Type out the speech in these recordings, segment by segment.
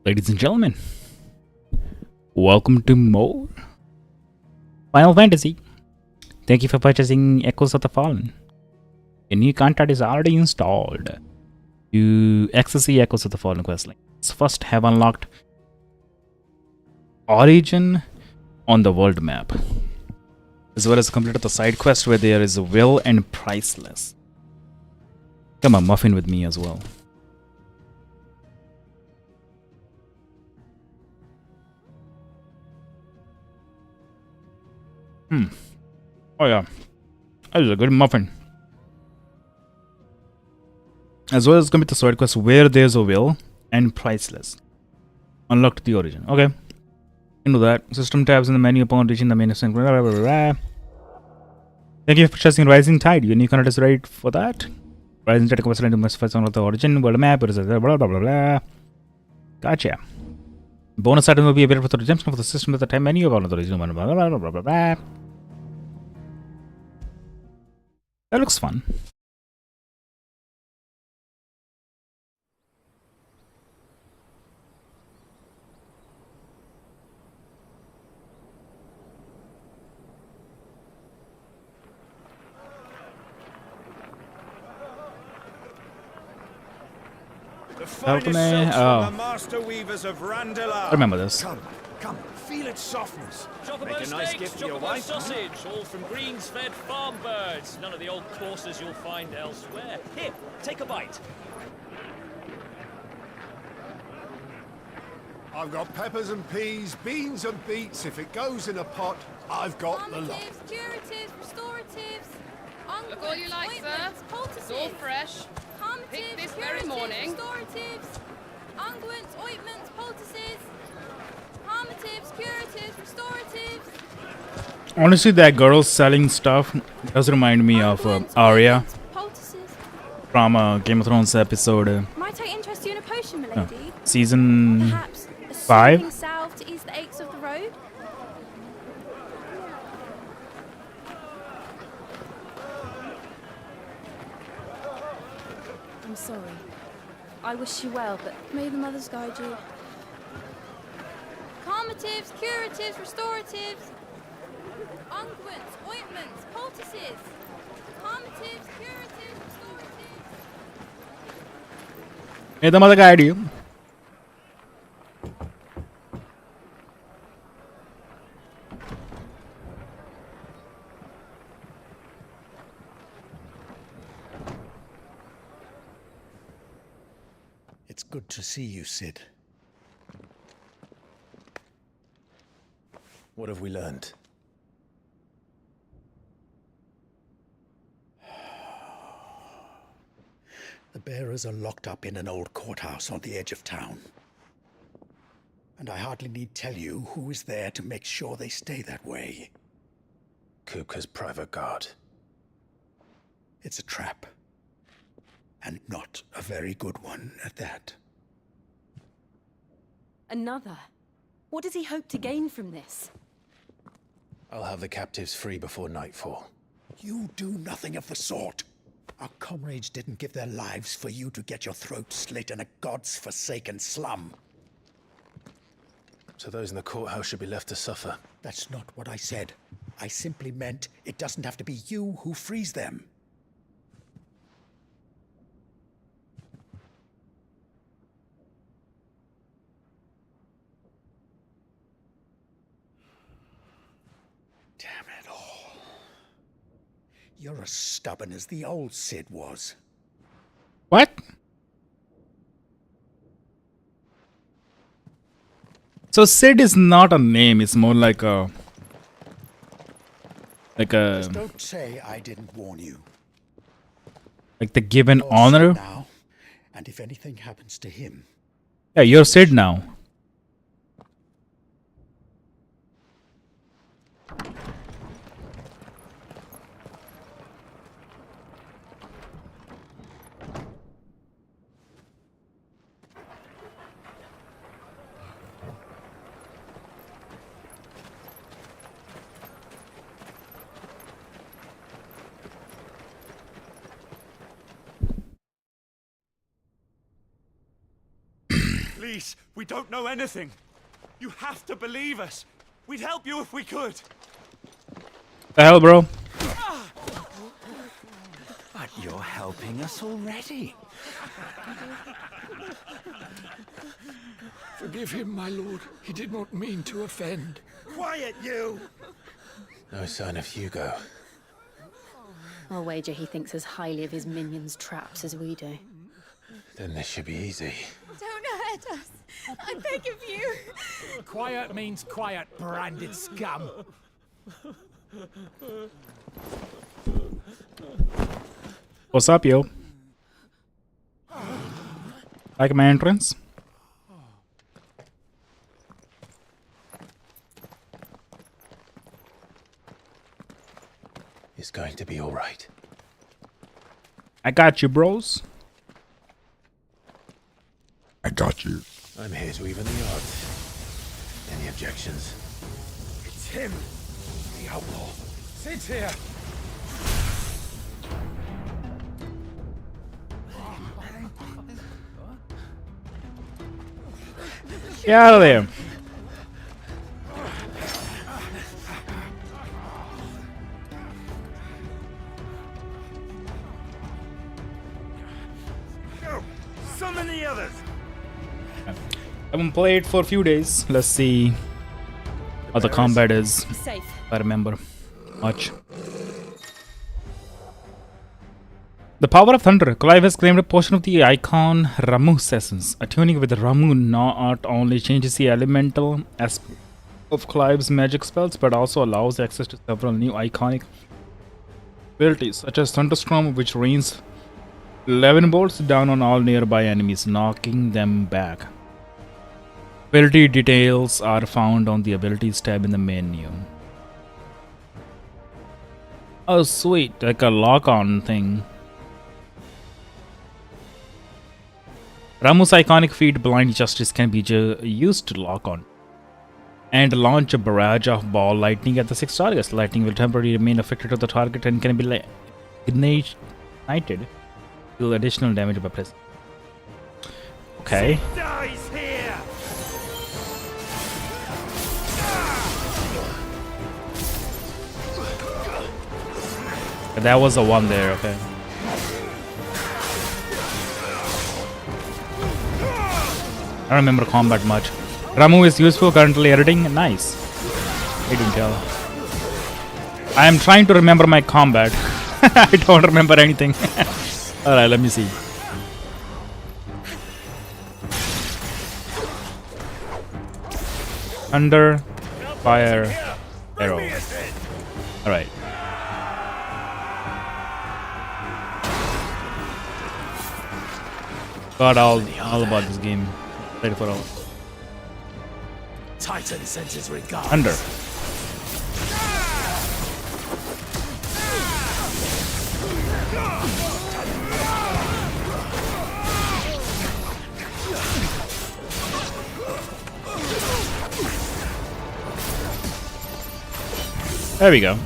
Ladies and gentlemen, welcome to more Final Fantasy. Thank you for purchasing Echoes of the Fallen. A new contract is already installed. You access the Echoes of the Fallen quest links. First, have unlocked Origin on the world map, as well as completed the side quest where there is a Will and Priceless. Come on, muffin with me as well. Oh yeah, that is a good muffin. As well as commit the side quest where there's a Will and Priceless. Unlocked the Origin. Okay, into that. System tabs in the menu upon reaching the main screen. Thank you for purchasing Rising Tide. Your new contract is right for that. Rising Tide comes into first on the Origin world map. Blah blah blah blah. Gotcha. Bonus items will be available for the redemption for the system at the time menu of the Origin. Blah blah blah blah blah. That looks fun. The finest silks from the master weavers of Randalar. I remember this. Come, feel its softness. Chocobo steaks, chocobo sausage, all from greens-fed farm birds. None of the old courses you'll find elsewhere. Here, take a bite. I've got peppers and peas, beans and beets. If it goes in a pot, I've got the lot. Curatives, restoratives, Look all you like, sir. It's all fresh. Picked this very morning. Restoratives, unguents, ointments, poultices, harmatives, curatives, restoratives. Honestly, that girl selling stuff does remind me of Arya from Game of Thrones episode Might I interest you in a potion, milady? season Perhaps a 5. soothing salve to ease the aches of the road? I'm sorry. I wish you well, but may the mothers guide you. Calmatives, curatives, restoratives, unguents, ointments, poultices, calmatives, curatives, restoratives. May the mother guide you. It's good to see you, Cid. What have we learned? The bearers are locked up in an old courthouse on the edge of town. And I hardly need tell you who is there to make sure they stay that way. Kupka's private guard. It's a trap. And not a very good one at that. Another? What does he hope to gain from this? I'll have the captives free before nightfall. You do nothing of the sort. Our comrades didn't give their lives for you to get your throat slit in a god's forsaken slum. So those in the courthouse should be left to suffer. That's not what I said. I simply meant it doesn't have to be you who frees them. Damn it all. You're as stubborn as the old Cid was. What? So Cid is not a name, it's more like a Just don't say I didn't warn you. like the given You're honor. Cid now, and if anything happens to him, Yeah, you're Cid now. Please, we don't know anything. You have to believe us. We'd help you if we could. The hell, bro? But you're helping us already. Forgive him, my lord. He did not mean to offend. Quiet, you! No sign of Hugo. I'll wager he thinks as highly of his minions' traps as we do. Then this should be easy. Don't hurt us. I beg of you. Quiet means quiet, branded scum. What's up, yo? Like my entrance? It's going to be all right. I got you, bros. I got you. I'm here to even the odds. Any objections? It's him, the outlaw. Sit here. Get out of there. Go, summon the others. I haven't played for a few days. Let's see how the combat is. Safe. If I remember much. The power of thunder. Clive has claimed a portion of the icon Ramu's essence. Attuning with Ramu not only changes the elemental aspect of Clive's magic spells, but also allows access to several new iconic abilities, such as Thunderstorm, which rains 11 bolts down on all nearby enemies, knocking them back. Ability details are found on the abilities tab in the menu. Oh sweet, like a lock-on thing. Ramu's iconic feat Blind Justice can be used to lock on and launch a barrage of ball lightning at the 6 targets. Lightning will temporarily remain affected to the target and can be ignited. Deal additional damage by pressing. Okay. Dies here. That was the one there, okay. I don't remember combat much. Ramu is useful currently editing. Nice. I didn't tell. I am trying to remember my combat. I don't remember anything. Alright, let me see. Thunder, fire, arrow. Alright. Got all about this game. Ready for all. Titan sends his regards. Thunder. There we go.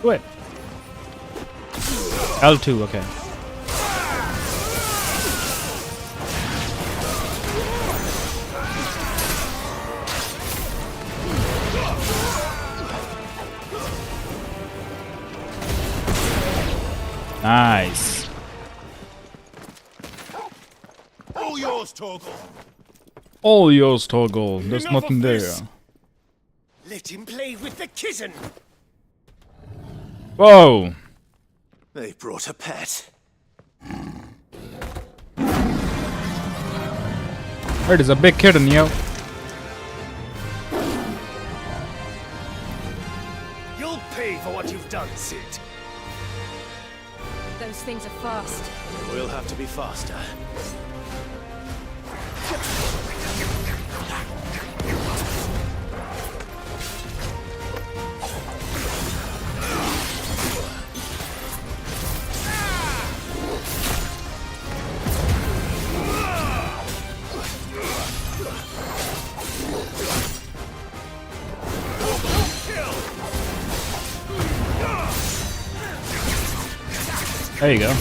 Wait. L2, okay. Nice. All yours, Torgal. All yours, Torgal. There's Enough nothing of there. this. Let him play with the kitten. Whoa. They brought a pet. It is a big kitten, yo. You'll pay for what you've done, Sid. Those things are fast. We'll have to be faster. There you go.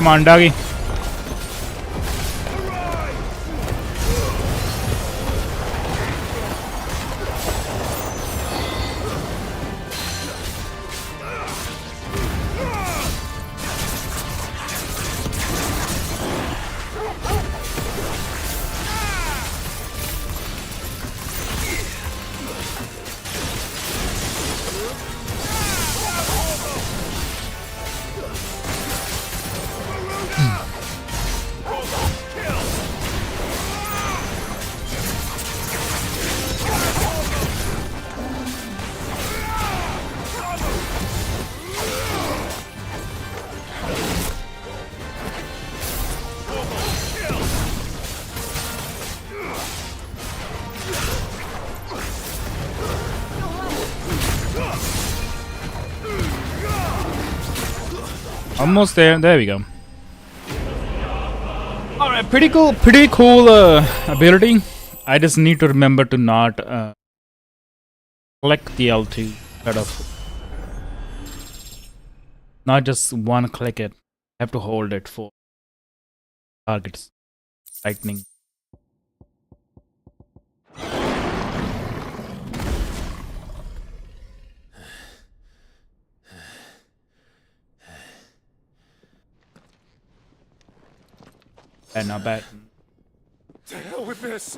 Come on, doggy. Almost there. There we go. Alright, pretty cool ability. I just need to remember to not click the L2 kind of. Not just one click it. I have to hold it for targets. Lightning. And not bad. To hell with this.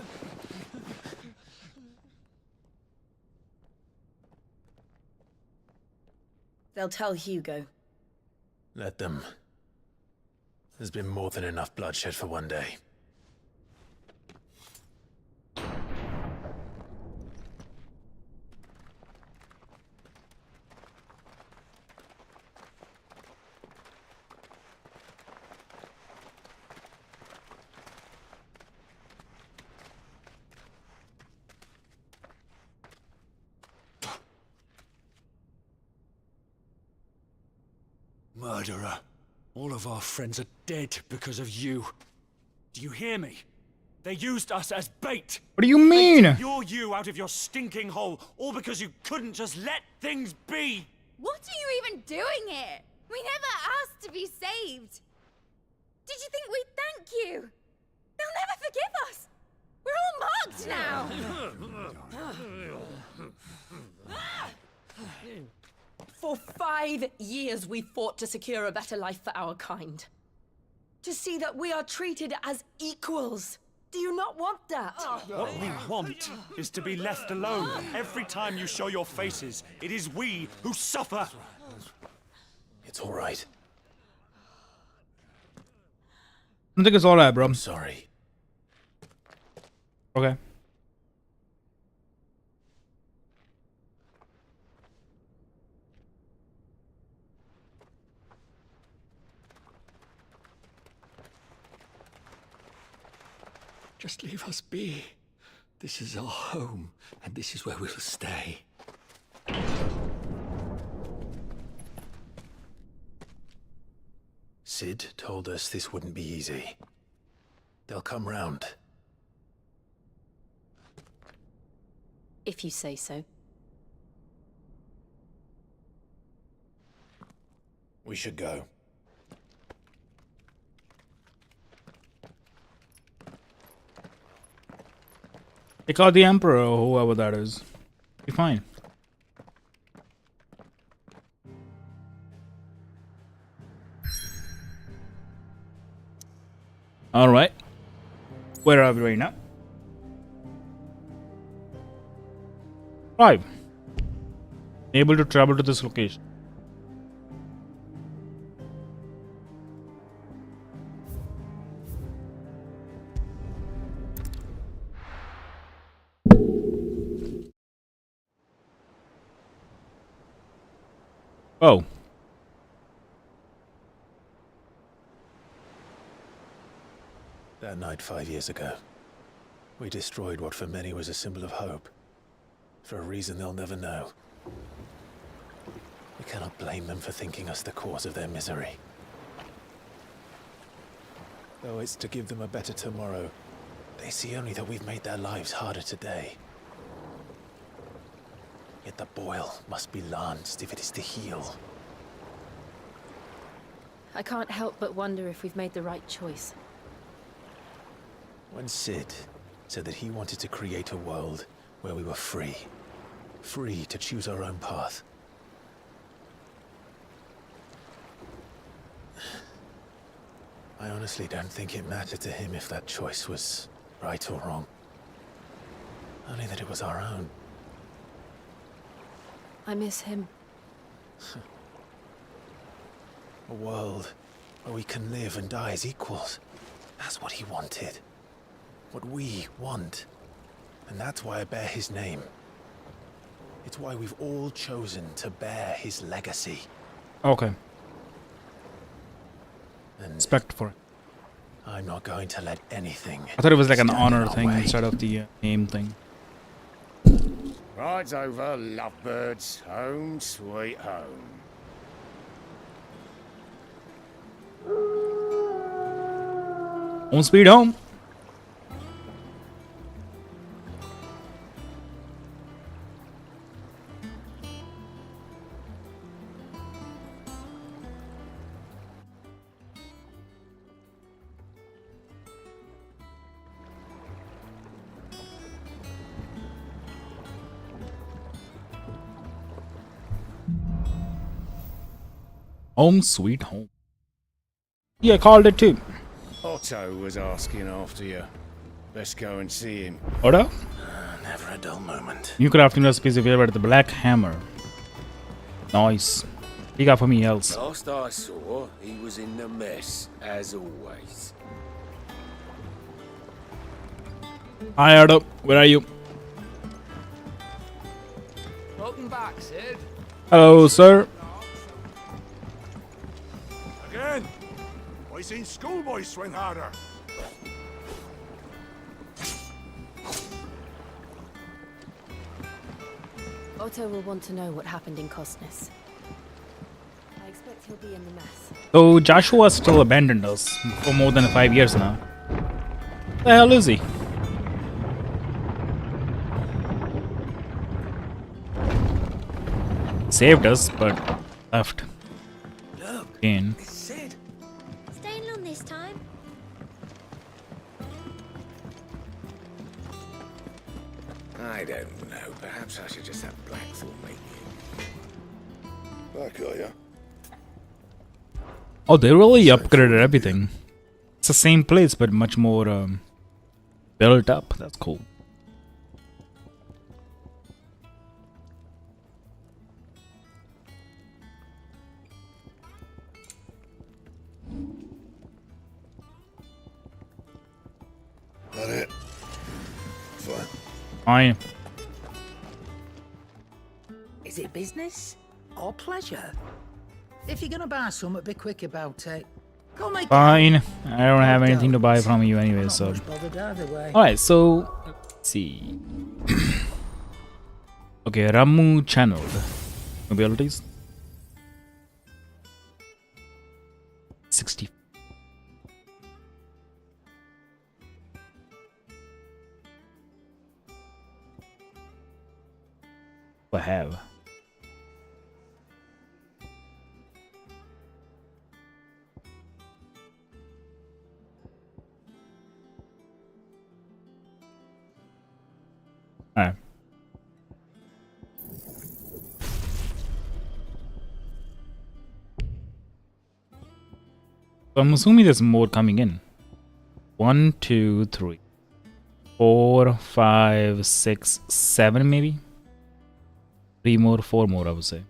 They'll tell Hugo. Let them. There's been more than enough bloodshed for one day. Murderer. All of our friends are dead because of you. Do you hear me? They used us as bait. What do you mean? They took you out of your stinking hole, all because you couldn't just let things be. What are you even doing here? We never asked to be saved. Did you think we'd thank you? They'll never forgive us. We're all marked now. For 5 years we fought to secure a better life for our kind. To see that we are treated as equals. Do you not want that? What we want is to be left alone. Every time you show your faces, it is we who suffer. It's all right. I think it's alright, bro. I'm sorry. Okay. Just leave us be. This is our home, and this is where we'll stay. Sid told us this wouldn't be easy. They'll come round. If you say so. We should go. Take out the Emperor or whoever that is. Be fine. Alright. Where are we right now? 5. Able to travel to this location. Oh. That night 5 years ago, we destroyed what for many was a symbol of hope. For a reason they'll never know. We cannot blame them for thinking us the cause of their misery. Though it's to give them a better tomorrow, they see only that we've made their lives harder today. Yet the boil must be lanced if it is to heal. I can't help but wonder if we've made the right choice. When Sid said that he wanted to create a world where we were free. Free to choose our own path. I honestly don't think it mattered to him if that choice was right or wrong. Only that it was our own. I miss him. A world where we can live and die as equals. That's what he wanted. What we want. And that's why I bear his name. It's why we've all chosen to bear his legacy. Okay. And Respect for it. I'm not going to let anything. I thought it was like an stand in honor our thing way. instead of the name thing. Rides over, lovebirds. Home sweet home. Home sweet home. Home sweet home. Yeah, I called it too. Otto was asking after you. Let's go and see him. Order? Never a dull moment. New crafting recipes available at the Black Hammer. Nice. What you got for me else? Last I saw, he was in the mess, as always. Hi, Order. Where are you? Welcome back, Sid. Hello, sir. Again? I seen schoolboys swing harder. Otto will want to know what happened in Costness. I expect he'll be in the mess. So Joshua still abandoned us for more than 5 years now. The hell is he? Saved us, but left. Look, Again. it's Sid. Staying long this time? I don't know. Perhaps I should just have Blackthorn make you. Back, are ya? Oh, they really upgraded everything. It's the same place, but much more built up. That's cool. That it? Fine. Fine. Is it business or pleasure? If you're gonna buy something, be quick about it. Go make Fine. I don't have anything to buy from you anyway, Not so. much bothered either way. Alright, so let's see. Okay, Ramu channeled. Abilities. 60. I have. Alright. So I'm assuming there's more coming in. 1, 2, 3, 4, 5, 6, 7 maybe? 3 more, 4 more I would say.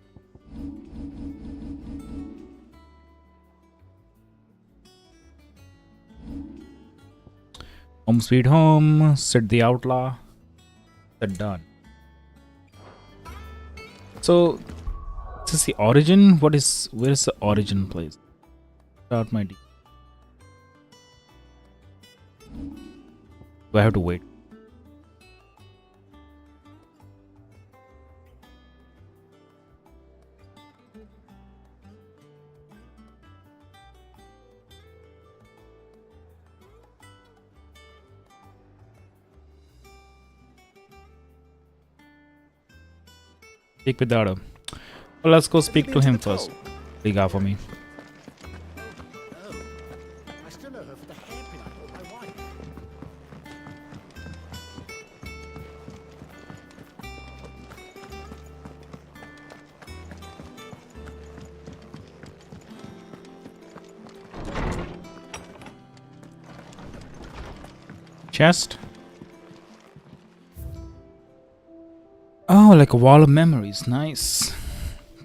Home sweet home, Sid the Outlaw. They're done. So, this is the origin. Where is the origin place? Start my D. Do I have to wait? Speak with Dada. Well, let's go speak to him first. What do you got for me? still owe her for the hairpin I bought my wife. Chest. Oh, like a wall of memories. Nice.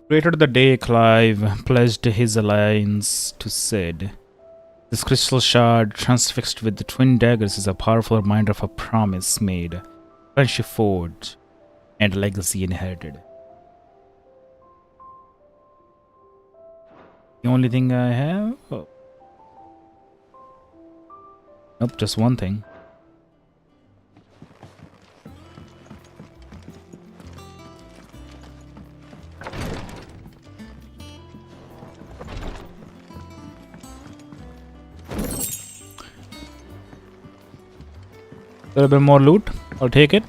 Created the day Clive pledged his alliance to Cid. This crystal shard, transfixed with the twin daggers, is a powerful reminder of a promise made, friendship forged, and legacy inherited. The only thing I have? Oh. Nope, just one thing. A little bit more loot. I'll take it.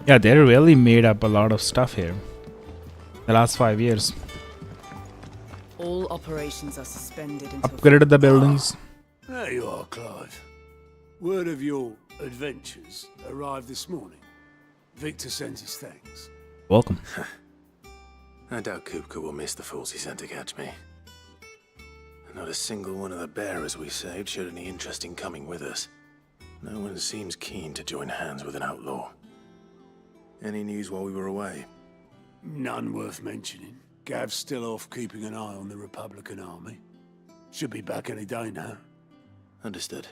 Yeah, they really made up a lot of stuff here. The last 5 years. All operations are suspended until... Upgraded the buildings. There you are, Clive. Word of your adventures arrived this morning. Victor sends his thanks. Welcome. I doubt Kupka will miss the fools he sent to catch me. Not a single one of the bearers we saved showed any interest in coming with us. No one seems keen to join hands with an outlaw. Any news while we were away? None worth mentioning. Gav's still off keeping an eye on the Republican army. Should be back any day now. Understood.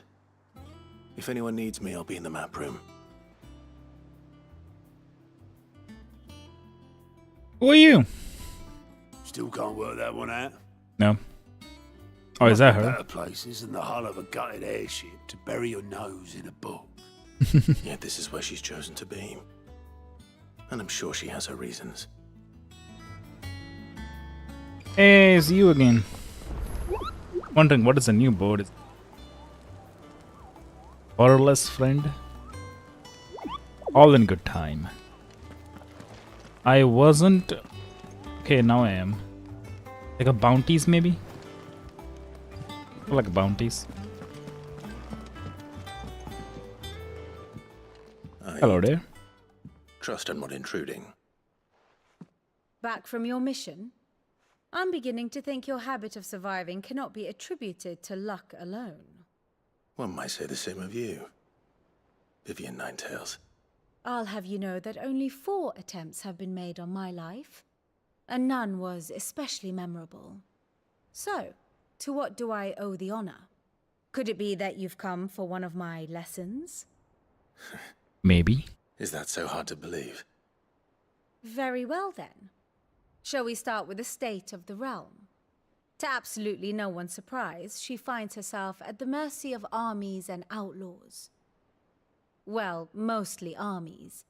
If anyone needs me, I'll be in the map room. Who are you? Still can't work that one out. No. Oh, is that her? Better places than the hull of a gutted airship to bury your nose in a book. Yet this is where she's chosen to be. And I'm sure she has her reasons. Hey, it's you again. Wondering what is a new board? Borderless friend? All in good time. I wasn't... Okay, now I am. Like a bounties maybe? Like bounties. Hello there. Trust I'm not intruding. Back from your mission? I'm beginning to think your habit of surviving cannot be attributed to luck alone. One might say the same of you, Vivian Ninetails. I'll have you know that only 4 attempts have been made on my life, and none was especially memorable. So, to what do I owe the honor? Could it be that you've come for one of my lessons? Maybe. Is that so hard to believe? Very well then. Shall we start with the state of the realm? To absolutely no one's surprise, she finds herself at the mercy of armies and outlaws. Well, mostly armies.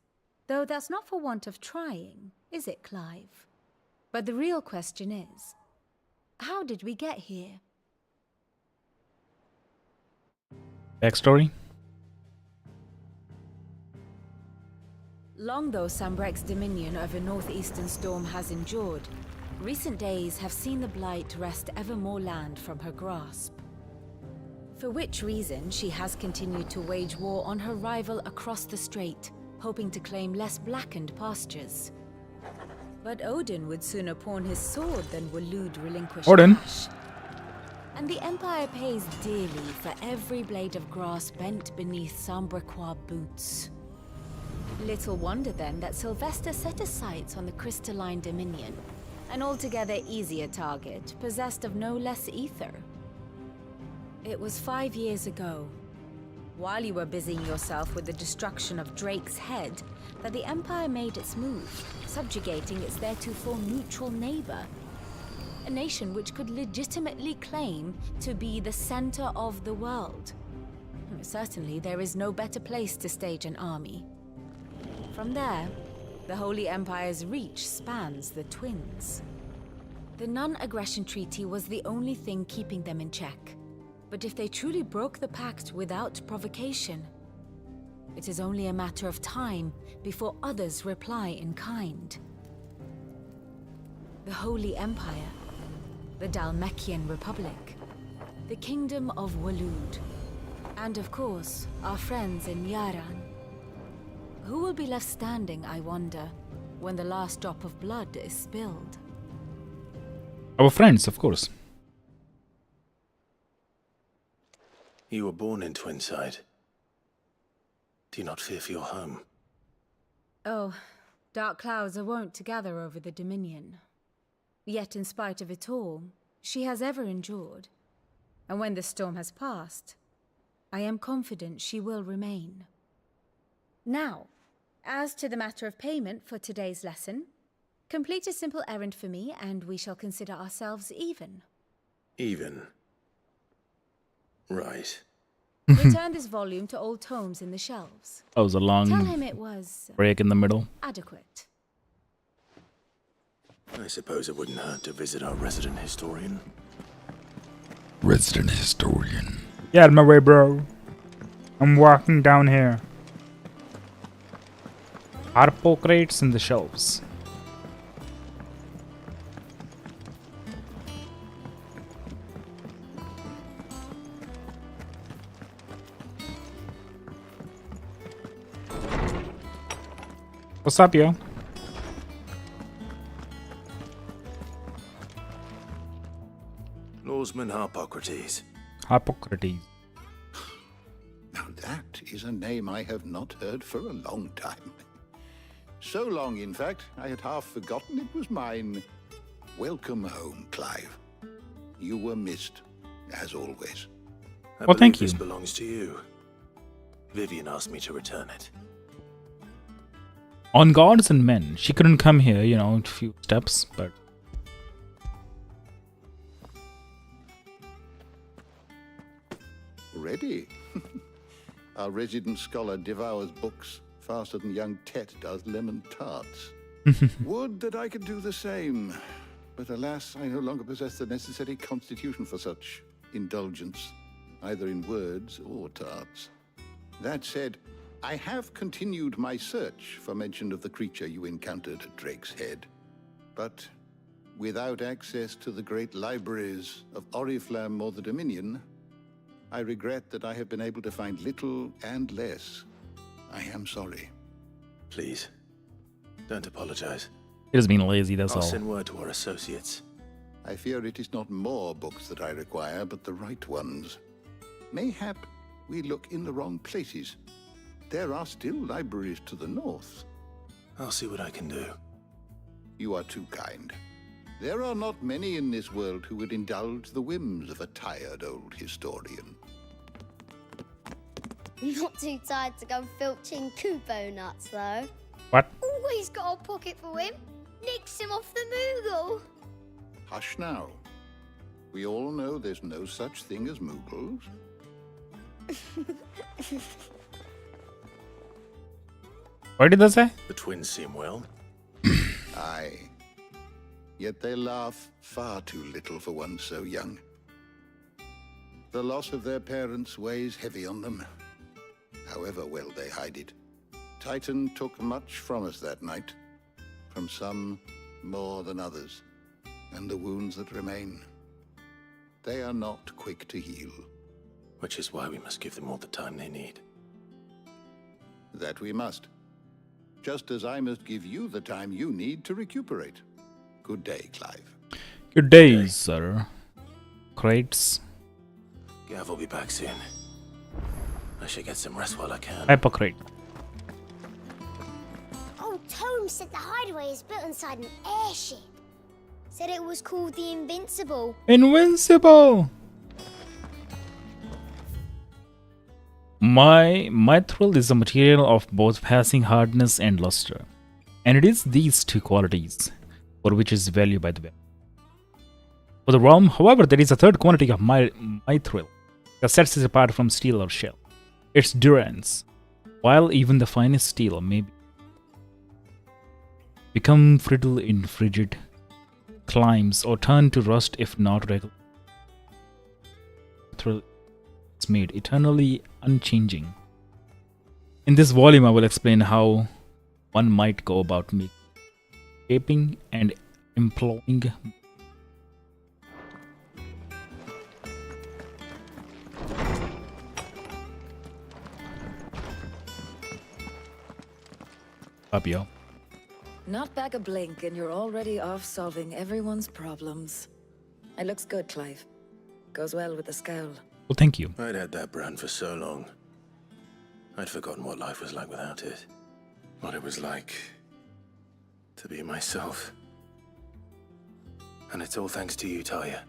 Though that's not for want of trying, is it, Clive? But the real question is, how did we get here? Backstory? Long though Sambrek's dominion over northeastern Storm has endured, recent days have seen the Blight wrest ever more land from her grasp. For which reason she has continued to wage war on her rival across the strait, hoping to claim less blackened pastures. But Odin would sooner pawn his sword than Waloed relinquish cash. And the Empire pays dearly for every blade of grass bent beneath Sambrequois boots. Little wonder then that Sylvester set his sights on the Crystalline Dominion, an altogether easier target, possessed of no less ether. It was 5 years ago, while you were busying yourself with the destruction of Drake's head, that the Empire made its move, subjugating its theretofore neutral neighbor. A nation which could legitimately claim to be the center of the world, certainly there is no better place to stage an army. From there, the Holy Empire's reach spans the Twins. The non-aggression treaty was the only thing keeping them in check. But if they truly broke the pact without provocation, it is only a matter of time before others reply in kind. The Holy Empire, the Dhalmekian Republic, the Kingdom of Waloed, and of course, our friends in Yaran. Who will be left standing, I wonder, when the last drop of blood is spilled? Our friends, of course. You were born in Twinside. Do you not fear for your home? Oh, dark clouds are wont to gather over the Dominion. Yet in spite of it all, she has ever endured. And when the storm has passed, I am confident she will remain. Now, as to the matter of payment for today's lesson, complete a simple errand for me and we shall consider ourselves even. Even? Right. Return this volume to old tomes in the shelves. That was a long Tell him it was break in the middle. adequate. I suppose it wouldn't hurt to visit our resident historian. Resident historian. Get out of my way, bro. I'm walking down here. Harpo crates in the shelves. What's up, yo? Norseman Harpocrates. Harpocrates. Now that is a name I have not heard for a long time. So long, in fact, I had half forgotten it was mine. Welcome home, Clive. You were missed, as always. Well, thank you. This belongs to you. Vivian asked me to return it. On gods and men. She couldn't come here, you know, a few steps, but... Ready? Our resident scholar devours books faster than young Tet does lemon tarts. Would that I could do the same. But alas, I no longer possess the necessary constitution for such indulgence, either in words or tarts. That said, I have continued my search for mention of the creature you encountered at Drake's Head. But without access to the great libraries of Oriflamme or the Dominion, I regret that I have been able to find little and less. I am sorry. Please, don't apologize. It has been lazy, that's I'll all. send word to our associates. I fear it is not more books that I require, but the right ones. Mayhap we look in the wrong places. There are still libraries to the north. I'll see what I can do. You are too kind. There are not many in this world who would indulge the whims of a tired old historian. Not too tired to go filching Kupo nuts, though. What? Always got a pocket for him. Nicks him off the Moogle. Hush now. We all know there's no such thing as Moogles. What did they say? The twins seem well. Aye. Yet they laugh far too little for one so young. The loss of their parents weighs heavy on them, however well they hide it. Titan took much from us that night, from some more than others, and the wounds that remain, they are not quick to heal. Which is why we must give them all the time they need. That we must. Just as I must give you the time you need to recuperate. Good day, Clive. Good day, sir. Crates. Gav will be back soon. I should get some rest while I can. Hypocrite. Old Tome said the hideaway is built inside an airship. Said it was called the Invincible. Invincible! My mithril is a material of both passing hardness and luster, and it is these two qualities for which is valued by the web. For the realm, however, there is a third quantity of mithril that sets it apart from steel or shell. its durance, while even the finest steel may become brittle in frigid climes or turn to rust if not regular. It's made eternally unchanging. In this volume, I will explain how one might go about shaping and employing Fabio. Not back a blink and you're already off solving everyone's problems. It looks good, Clive. Goes well with the scowl. Well, thank you. I'd had that brand for so long. I'd forgotten what life was like without it. What it was like to be myself. And it's all thanks to you, Talia.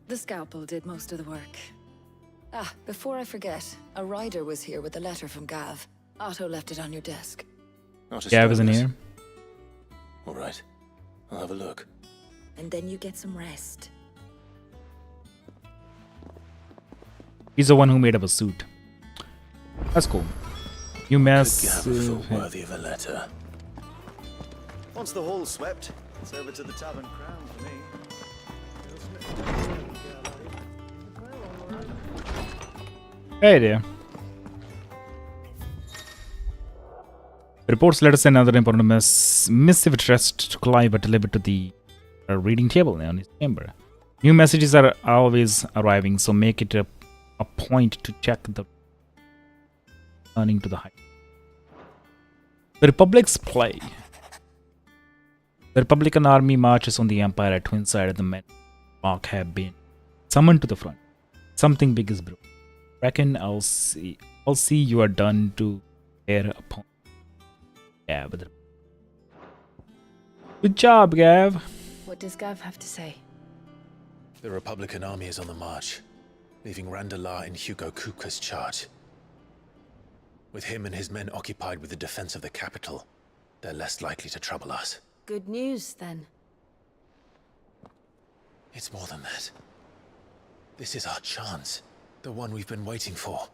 The scalpel did most of the work. Ah, before I forget, a rider was here with a letter from Gav. Otto left it on your desk. Gav isn't here. All right, I'll have a look. And then you get some rest. He's the one who made up a suit. That's cool. You mess. Worthy of a letter. Once the hall's swept, it's over to the Tavern Crown for me. Hey there. Reports let us send another important missive addressed to Clive but delivered to the reading table in his chamber. New messages are always arriving, so make it a point to check the turning to the height. The Republic's play. The Republican army marches on the Empire at twin side, and the men Mark have been summoned to the front. Something big is brewing. Reckon I'll see you are done to bear upon. Yeah, but good job, Gav. What does Gav have to say? The Republican army is on the march, leaving Randalar in Hugo Kupka's charge. With him and his men occupied with the defense of the capital, they're less likely to trouble us. Good news, then. It's more than that. This is our chance, the one we've been waiting for.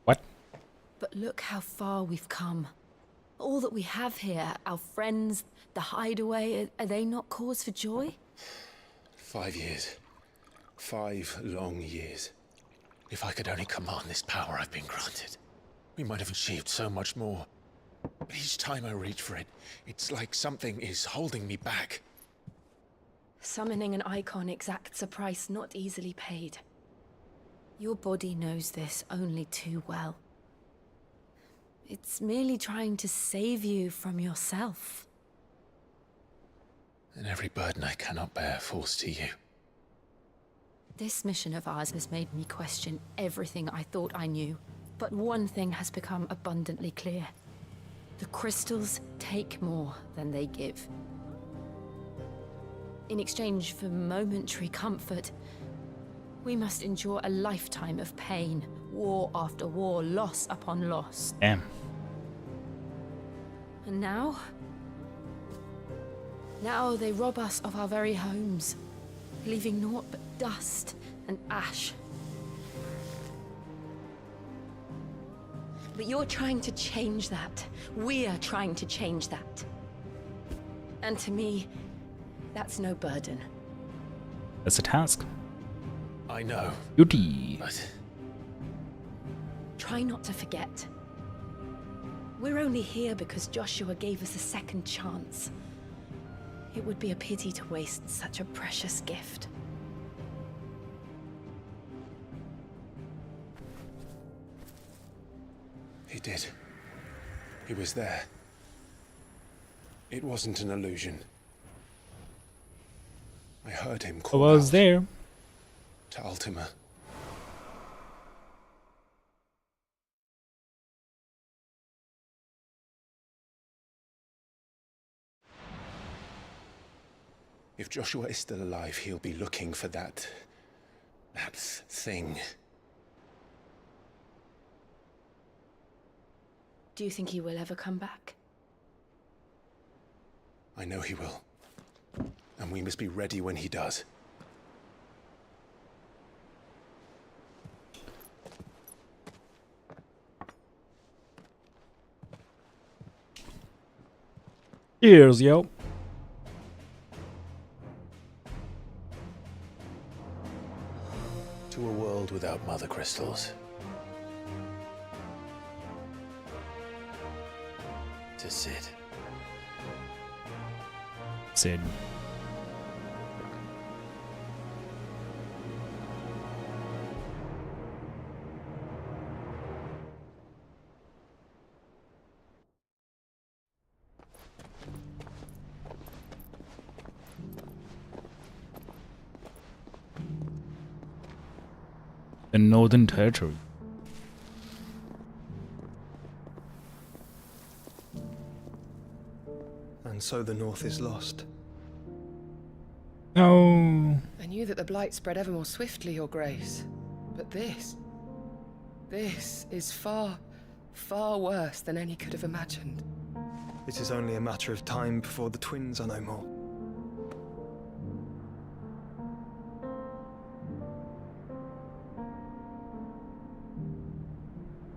What? But look how far we've come. All that we have here, our friends, the hideaway, are they not cause for joy? 5 years. 5 long years. If I could only command this power I've been granted, we might have achieved so much more. But each time I reach for it, it's like something is holding me back. Summoning an icon exacts a price not easily paid. Your body knows this only too well. It's merely trying to save you from yourself. And every burden I cannot bear falls to you. This mission of ours has made me question everything I thought I knew. But one thing has become abundantly clear. The crystals take more than they give. In exchange for momentary comfort, we must endure a lifetime of pain, war after war, loss upon loss. Damn. And now? Now they rob us of our very homes, leaving naught but dust and ash. But you're trying to change that. We're trying to change that. And to me, that's no burden. That's a task. I know. Duty. But try not to forget. We're only here because Joshua gave us a second chance. It would be a pity to waste such a precious gift. he did. He was there. It wasn't an illusion. I heard him call I was out there. to Ultima. If Joshua is still alive, he'll be looking for that thing. Do you think he will ever come back? I know he will. And we must be ready when he does. Cheers, yo. To a world without mother crystals. To Cid. Cid. The Northern Territory. And so the North is lost. No. I knew that the Blight spread ever more swiftly, Your Grace. But this is far, far worse than any could have imagined. It is only a matter of time before the twins are no more.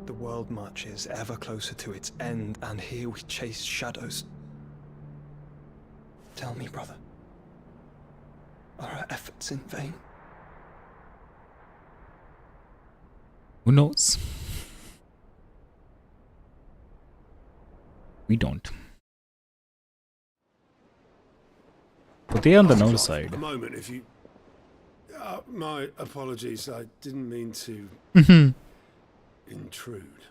The world marches ever closer to its end, and here we chase shadows. Tell me, brother, are our efforts in vain? Who knows? We don't. But they're on the north side. A moment, if you... my apologies, I didn't mean to... intrude.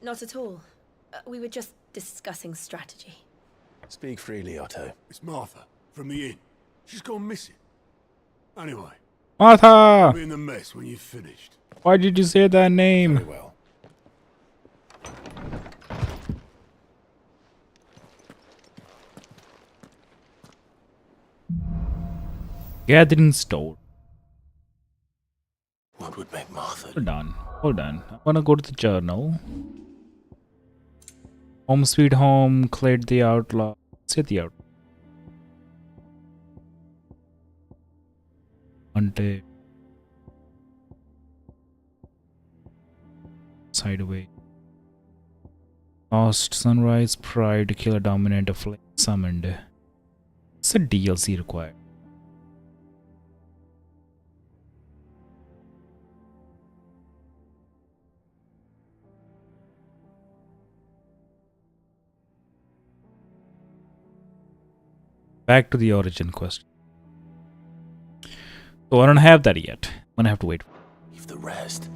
Not at all. We were just discussing strategy. Speak freely, Otto. It's Martha, from the inn. She's gone missing. Anyway. Martha! I'll be in the mess when you've finished. Why did you say that name? Very well. Gathering store. What would make Martha? Hold on. I'm gonna go to the journal. Home sweet home, Clayed the Outlaw. Say the Outlaw. Hunted. Side away. Lost Sunrise Pride, Killer Dominant of Flame Summoned. It's a DLC required. Back to the origin quest. So I don't have that yet. I'm gonna have to wait. Leave the rest.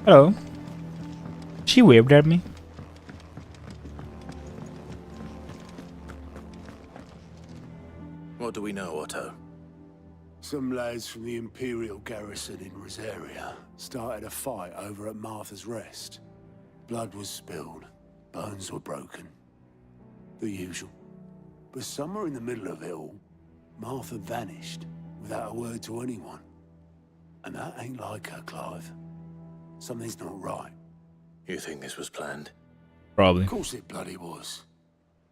Hello. She waved at me. What do we know, Otto? Some lads from the Imperial garrison in Rosaria started a fight over at Martha's Rest. Blood was spilled, bones were broken. The usual. But somewhere in the middle of it all, Martha vanished without a word to anyone. And that ain't like her, Clive. Something's not right. You think this was planned? Probably. Of course it bloody was.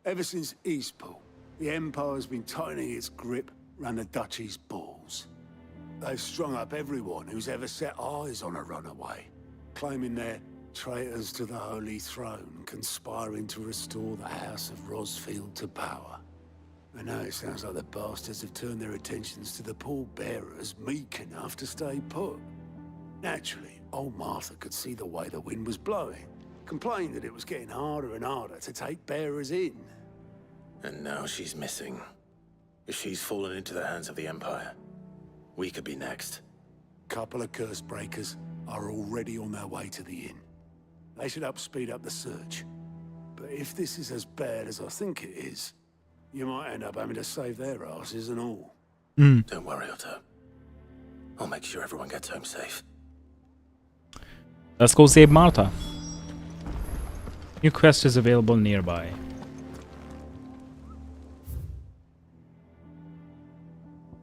Ever since Eastpool, the Empire's been tightening its grip round the Duchy's balls. They've strung up everyone who's ever set eyes on a runaway, claiming they're traitors to the Holy Throne, conspiring to restore the House of Rosfield to power. And now it sounds like the bastards have turned their attentions to the pallbearers meek enough to stay put. Naturally, old Martha could see the way the wind was blowing, complained that it was getting harder and harder to take bearers in. And now she's missing. If she's fallen into the hands of the Empire, we could be next. Couple of curse breakers are already on their way to the inn. They should help speed up the search. But if this is as bad as I think it is, you might end up having to save their asses and all. Don't worry, Otto. I'll make sure everyone gets home safe. Let's go save Martha. New quest is available nearby.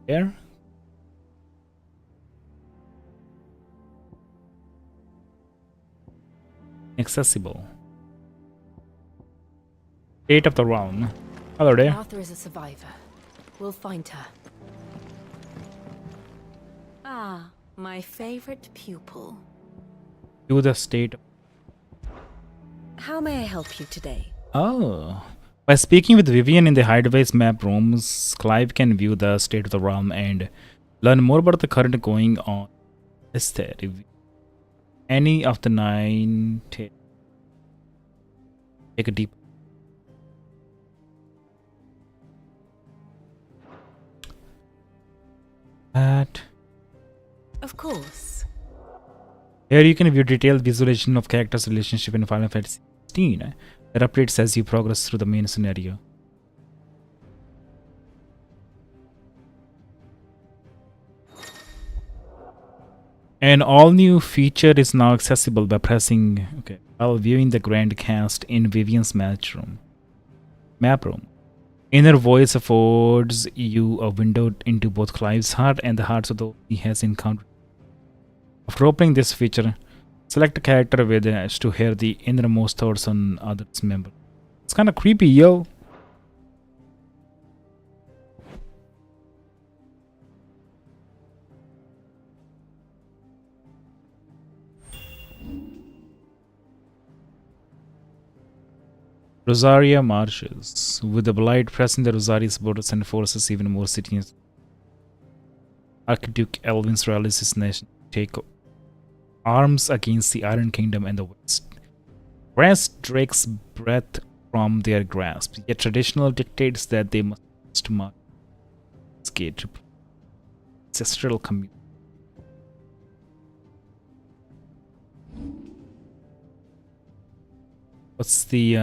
There. Accessible. State of the realm. Hello there. Arthur is a survivor. We'll find her. Ah, my favorite pupil. To the state. How may I help you today? Oh. By speaking with Vivian in the Hideaways map rooms, Clive can view the state of the realm and learn more about the current going on. Is there any of the 9 take a deep that. Of course. Here you can view detailed visualization of characters' relationship in Final Fantasy XVI. That updates as you progress through the main scenario. An all-new feature is now accessible by pressing while viewing the grand cast in Vivian's map room. Inner Voice affords you a window into both Clive's heart and the hearts of those he has encountered. After opening this feature, select a character with to hear the innermost thoughts on others' members. It's kind of creepy, yo. Rosaria marches. With the Blight pressing the Rosaria's borders and forces even more cities, Archduke Elvin's Rallis' nation take arms against the Iron Kingdom and the West. Wrest Drake's breath from their grasp, yet traditional dictates that they must march to ancestral community. What's the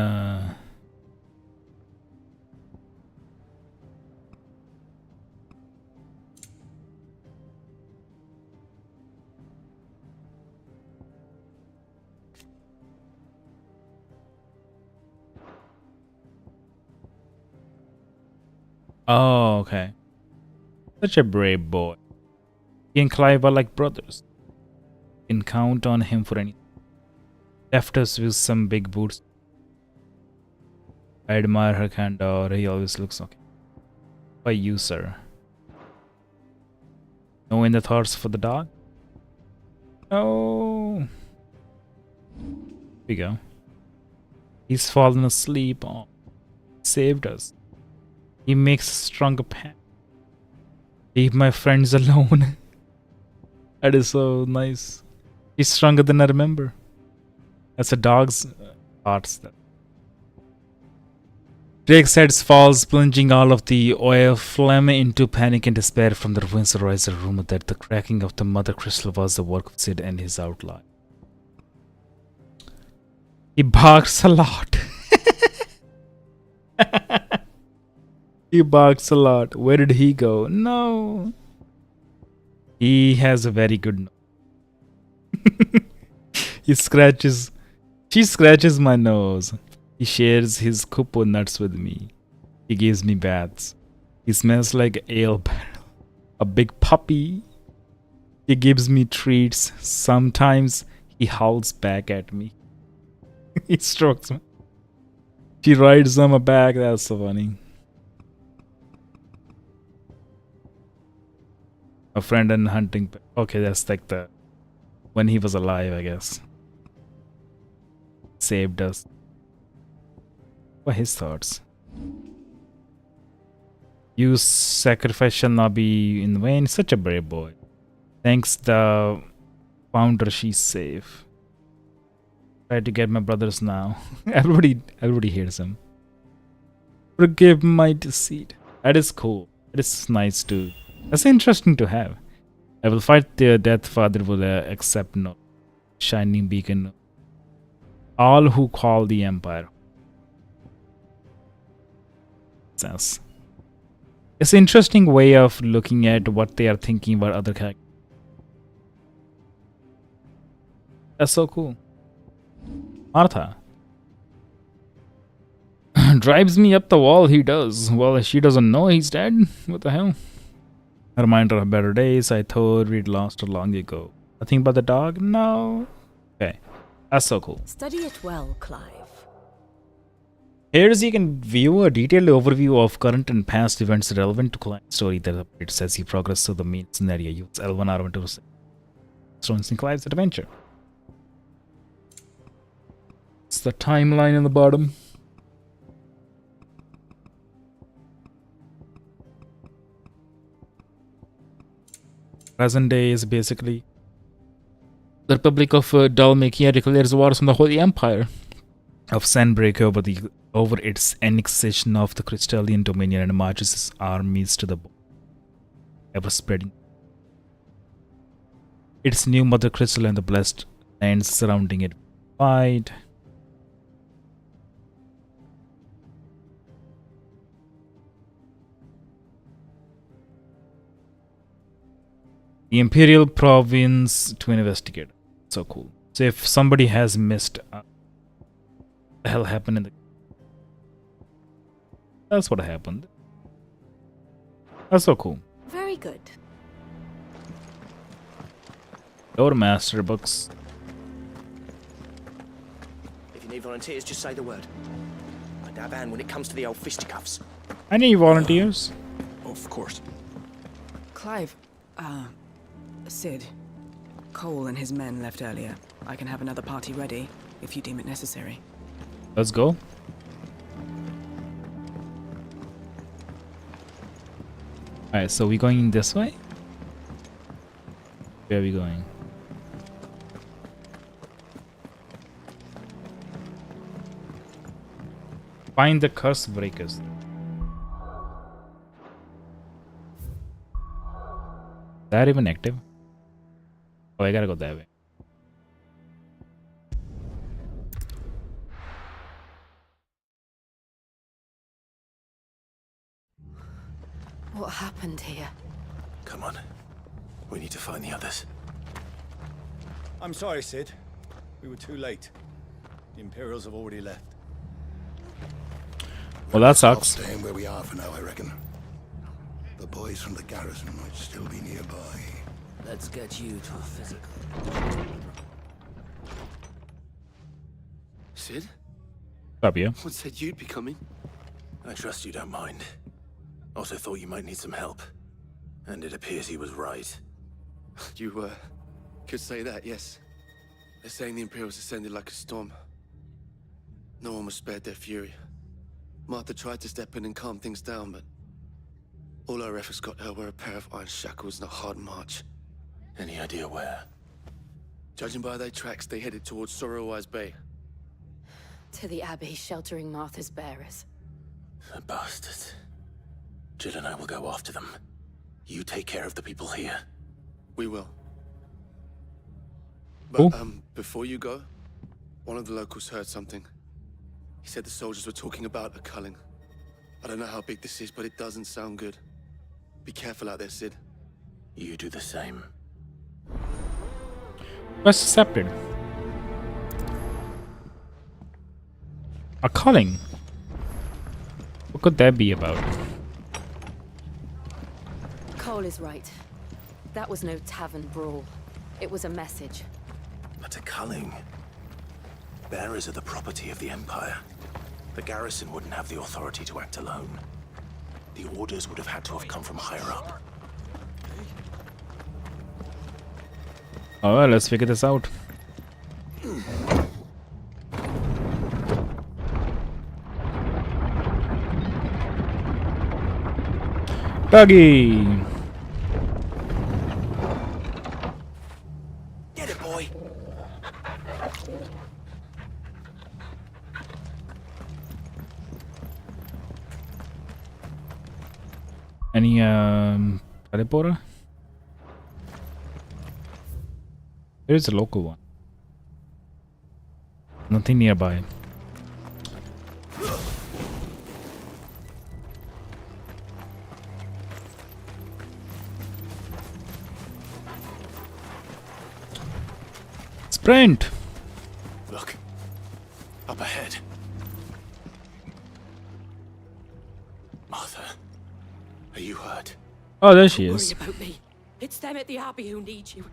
Oh, okay. Such a brave boy. He and Clive are like brothers. You can count on him for anything. Left us with some big boots. I admire her candor. He always looks okay. By you, sir. No in the thoughts for the dog? No. Here we go. He's fallen asleep. Oh, saved us. He makes a stronger path. Leave my friends alone. That is so nice. He's stronger than I remember. That's a dog's hearts. Drake's head falls, plunging all of the oil flame into panic and despair. From the ruins arises a rumor that the cracking of the Mother Crystal was the work of Cid and his outlaw. He barks a lot. He barks a lot. Where did he go? No. He has a very good nose. She scratches my nose. He shares his kupo nuts with me. He gives me baths. He smells like ale barrel. A big puppy. He gives me treats. Sometimes he howls back at me. He strokes me. She rides on my back. That's so funny. A friend and hunting. Okay, that's like the when he was alive, I guess. Saved us. What are his thoughts? Your sacrifice shall not be in vain. Such a brave boy. Thanks the founder, she's safe. Try to get my brothers now. everybody hates him. Forgive my deceit. That is cool. That is nice too. That's interesting to have. I will fight the Death Father will accept no shining beacon. All who call the Empire. Sense. It's an interesting way of looking at what they are thinking about other characters. That's so cool. Martha. Drives me up the wall, he does. Well, she doesn't know he's dead. What the hell? A reminder of better days. I thought we'd lost her long ago. Nothing but the dog? No. Okay. That's so cool. Study it well, Clive. Here you can view a detailed overview of current and past events relevant to Clive's story that updates as you progress through the main scenario. Use L1 R1 to stones in Clive's adventure. It's the timeline in the bottom. Present day is basically the Republic of Dalmatia declares wars on the Holy Empire of Sandbreak over its annexation of the Crystalline Dominion and marches its armies to the ever spreading its new mother crystal and the blessed lands surrounding it wide. The Imperial Province to investigate. So cool. So if somebody has missed what the hell happened in the... That's what happened. That's so cool. Very good. Our master books. If you need volunteers, just say the word. I dab hand when it comes to the old fisticuffs. Any volunteers? Of course. Clive, Sid. Cole and his men left earlier. I can have another party ready, if you deem it necessary. Let's go. Alright, so we going this way? Where are we going? Find the curse breakers. Is that even active? Oh, I gotta go that way. What happened here? Come on. We need to find the others. I'm sorry, Sid. We were too late. The Imperials have already left. Well, that sucks. Staying where we are for now, I reckon. The boys from the garrison might still be nearby. Let's get you to a physical. Sid? Up you. What said you'd be coming? I trust you don't mind. Also thought you might need some help. And it appears he was right. You, could say that, yes. They're saying the Imperials ascended like a storm. No one was spared their fury. Martha tried to step in and calm things down, but all our efforts got her were a pair of iron shackles and a hard march. Any idea where? Judging by their tracks, they headed towards Sorrowwise Bay. To the Abbey sheltering Martha's bearers. The bastards. Jill and I will go after them. You take care of the people here. We will. But, before you go, one of the locals heard something. He said the soldiers were talking about a culling. I don't know how big this is, but it doesn't sound good. Be careful out there, Sid. You do the same. Quest accepted. A calling. What could that be about? Cole is right. That was no tavern brawl. It was a message. But a culling. Bearers are the property of the Empire. The garrison wouldn't have the authority to act alone. The orders would have had to have come from higher up. Alright, let's figure this out. Doggy! Get it, boy! Any teleporter? There is a local one. Nothing nearby. Sprint! Look. Up ahead. Martha. Are you hurt? Oh, there she Don't is. worry about me. It's them at the Abbey who need you.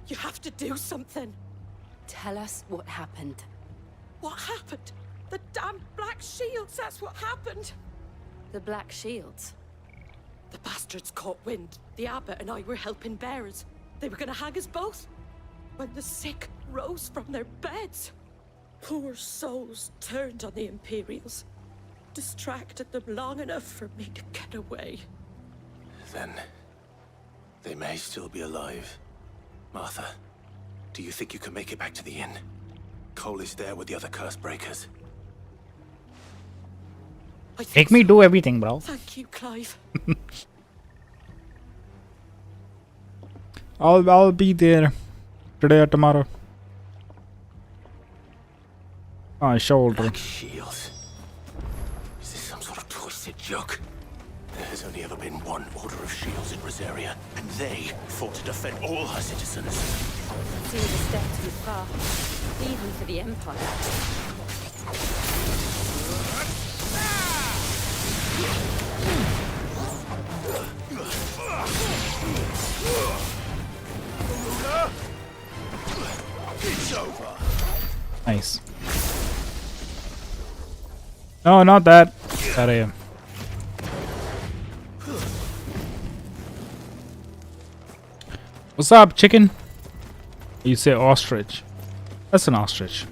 You have to do something. Tell us what happened. What happened? The damn Black Shields, that's what happened. The Black Shields? The bastards caught wind. The abbot and I were helping bearers. They were gonna hang us both. When the sick rose from their beds, poor souls turned on the Imperials. Distracted them long enough for me to get away. Then they may still be alive. Martha, do you think you can make it back to the inn? Cole is there with the other curse breakers. Make me do everything, bro. Thank you, Clive. I'll be there today or tomorrow. My shoulder. Black Shields. Is this some sort of twisted joke? There has only ever been one Order of Shields in Rosaria, and they fought to defend all her citizens. Seems a step too far, even for the Empire. It's over. Nice. No, not that. That I am. What's up, chicken? You say ostrich. That's an ostrich.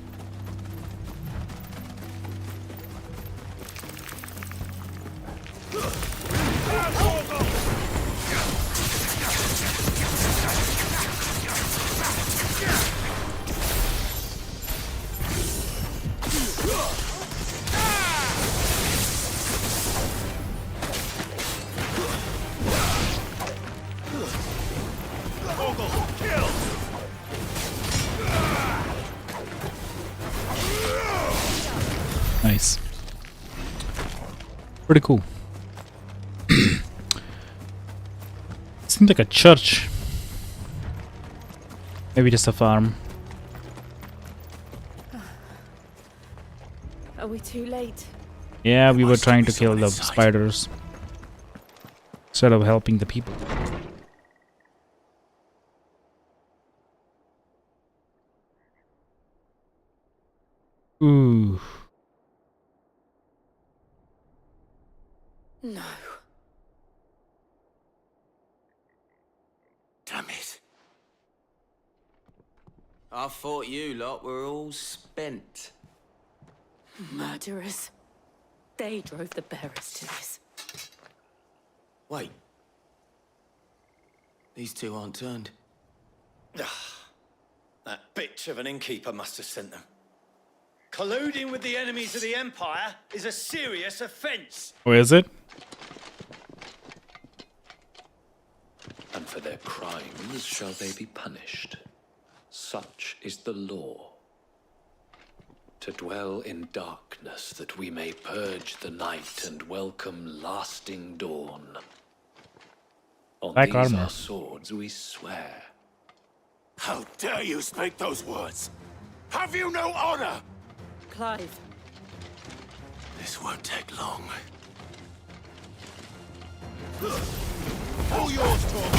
Nice. Pretty cool. Seems like a church. Maybe just a farm. Are we too late? Yeah, we were trying to kill the spiders instead of helping the people. Ooh. No. Damn it. I thought you lot were all spent. Murderers. They drove the bearers to this. Wait. These two aren't turned. That bitch of an innkeeper must have sent them. Colluding with the enemies of the Empire is a serious offense. Where is it? And for their crimes shall they be punished. Such is the law. To dwell in darkness that we may purge the night and welcome lasting dawn. On Black these armor. our swords we swear. How dare you speak those words? Have you no honor? Clive. This won't take long. All yours, Torm.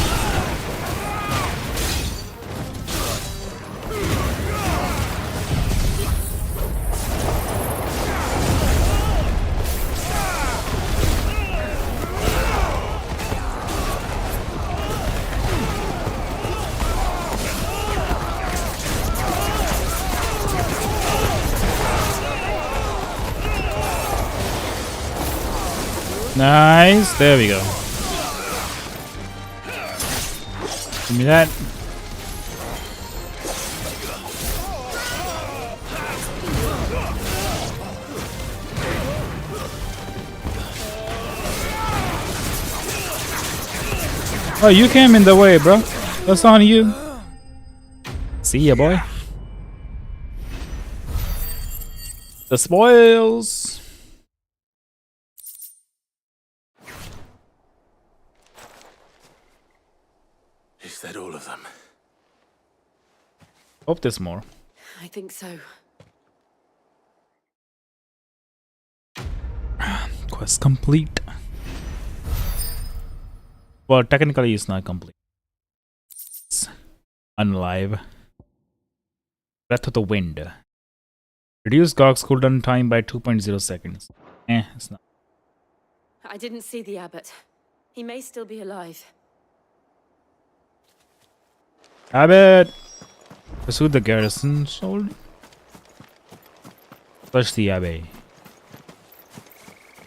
Nice. There we go. Give me that. Oh, you came in the way, bro. That's on you. See ya, boy. The spoils. Is that all of them? Hope there's more. I think so. Quest complete. Well, technically it's not complete. It's unalive. Breath of the Wind. Reduce Gog's cooldown time by 2.0 seconds. It's not. I didn't see the abbot. He may still be alive. Abbot! Pursue the garrison soldier. Flush the abbey.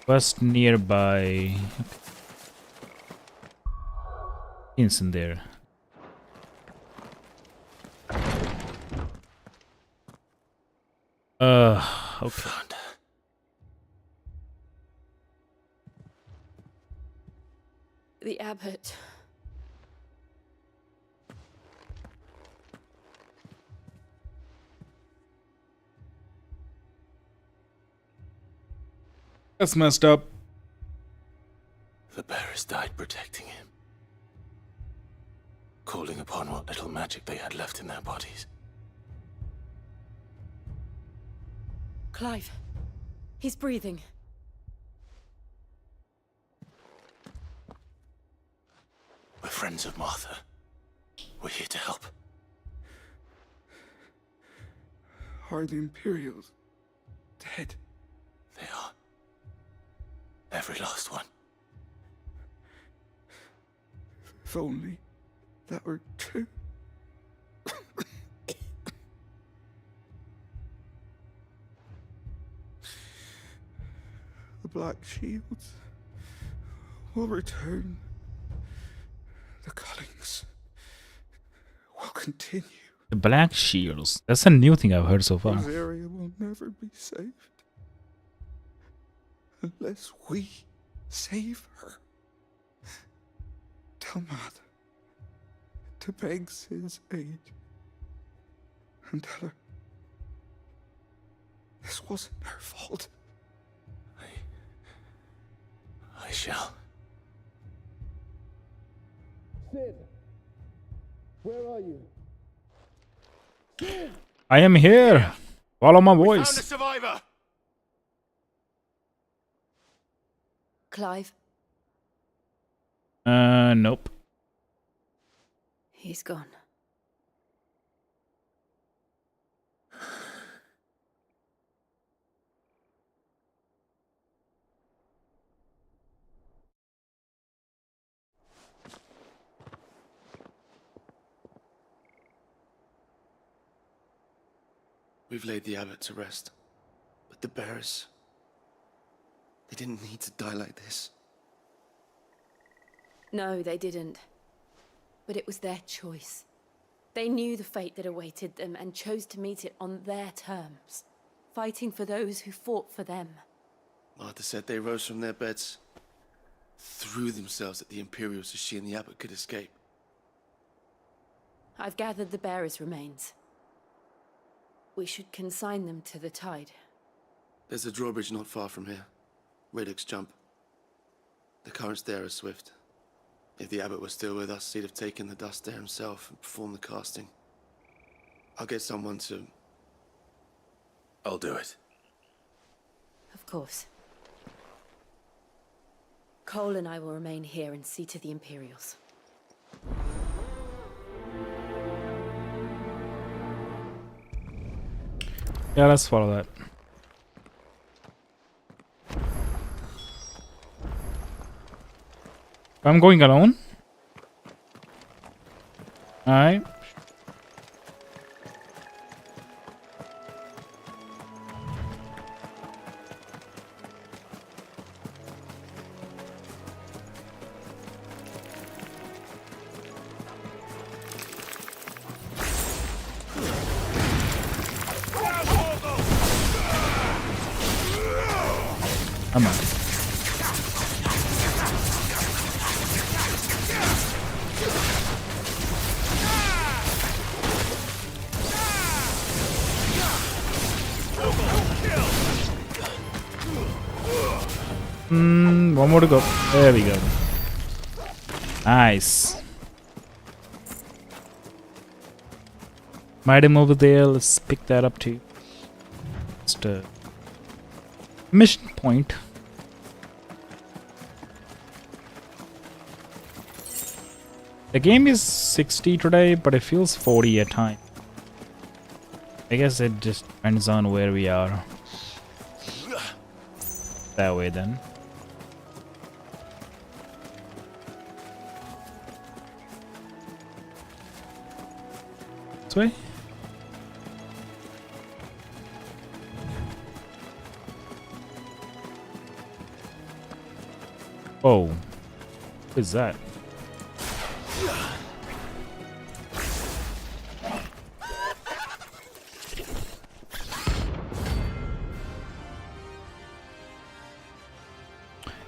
First nearby. It's in there. Okay. The abbot. That's messed up. The bearers died protecting him, calling upon what little magic they had left in their bodies. Clive. He's breathing. We're friends of Martha. We're here to help. Are the Imperials dead? They are. Every last one. If only that were true. The Black Shields will return. The Cullings will continue. The Black Shields. That's a new thing I've heard so far. Rosaria will never be saved unless we save her. Tell Mother to beg Sid's aid and tell her this wasn't her fault. I shall. Sid, where are you? Sid! I am here. Follow my Found a voice. survivor. Clive. Nope. He's gone. We've laid the abbot to rest, but the bearers, they didn't need to die like this. No, they didn't. But it was their choice. They knew the fate that awaited them and chose to meet it on their terms, fighting for those who fought for them. Martha said they rose from their beds, threw themselves at the Imperials so she and the abbot could escape. I've gathered the bearers' remains. We should consign them to the tide. There's a drawbridge not far from here. Radix Jump. The currents there are swift. If the abbot was still with us, he'd have taken the dust there himself and performed the casting. I'll get someone to... I'll do it. Of course. Cole and I will remain here and see to the Imperials. Yeah, let's follow that. I'm going alone. Alright. Come on. One more to go. There we go. Nice. Item over there. Let's pick that up too. Just a mission point. The game is 60 today, but it feels 40 at time. I guess it just depends on where we are. That way then. This way? Oh. What is that?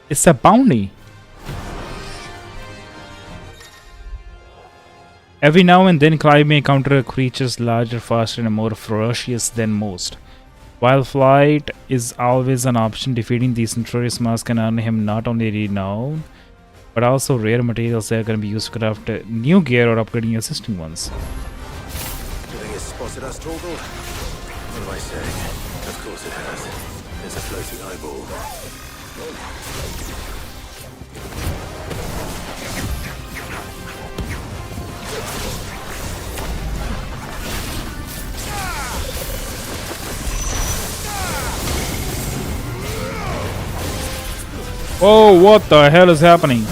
It's a bounty. Every now and then Clive may encounter creatures larger, faster and more ferocious than most. While flight is always an option, defeating these notorious masks can earn him not only renown, but also rare materials that are going to be used to craft new gear or upgrading your existing ones. Do you think it's spotted us, Torgal? What am I saying? Of course it has. It's a floating eyeball. Oh, what the hell is happening?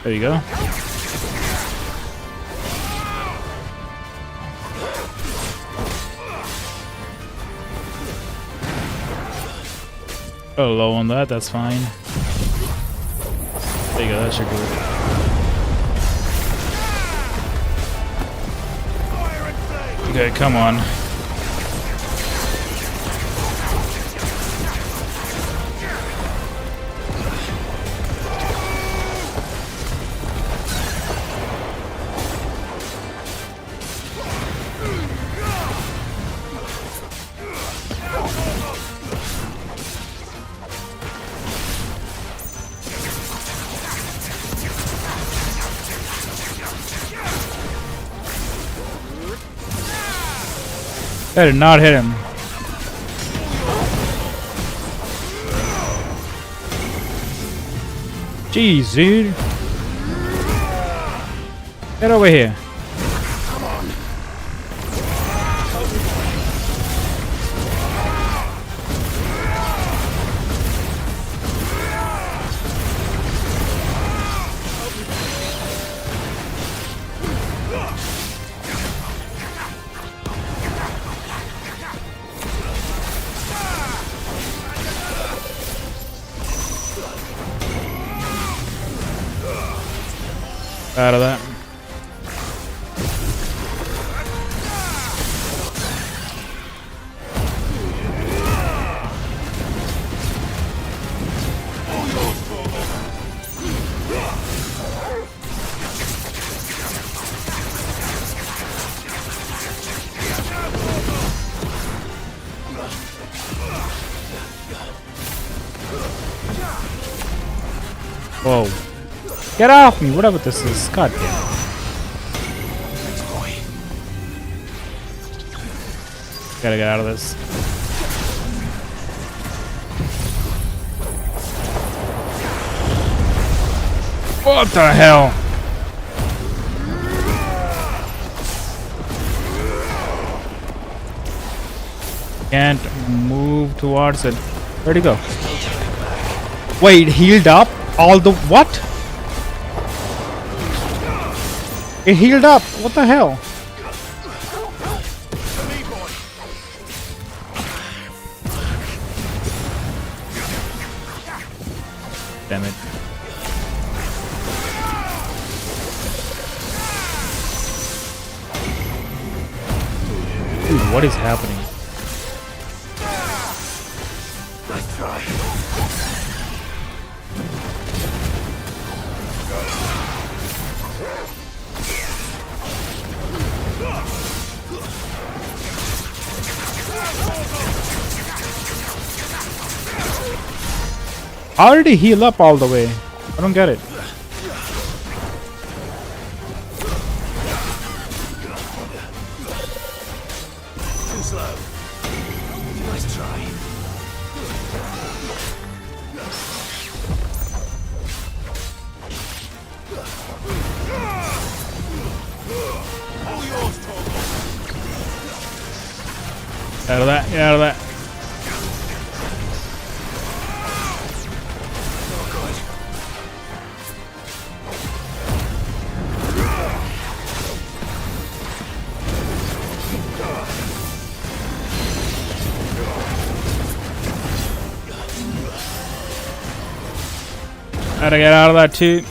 There you go. Oh, low on that, that's fine. There you go, that should do it. Okay, come on. That did not hit him. Jeez, dude. Get over here. Come on. Out of that. Whoa. Get off me, whatever this is. God damn it. Gotta get out of this. What the hell? Can't move towards it. Where'd he go? Wait, healed up? All the what? It healed up. What the hell? Damn it. Dude, what is happening? Nice try. How did he heal up all the way? I don't get it. Out of that, get out of that. Gotta get out of that too.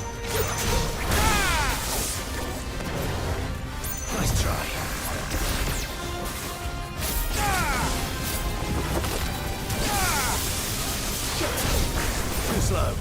Nice try. Too slow.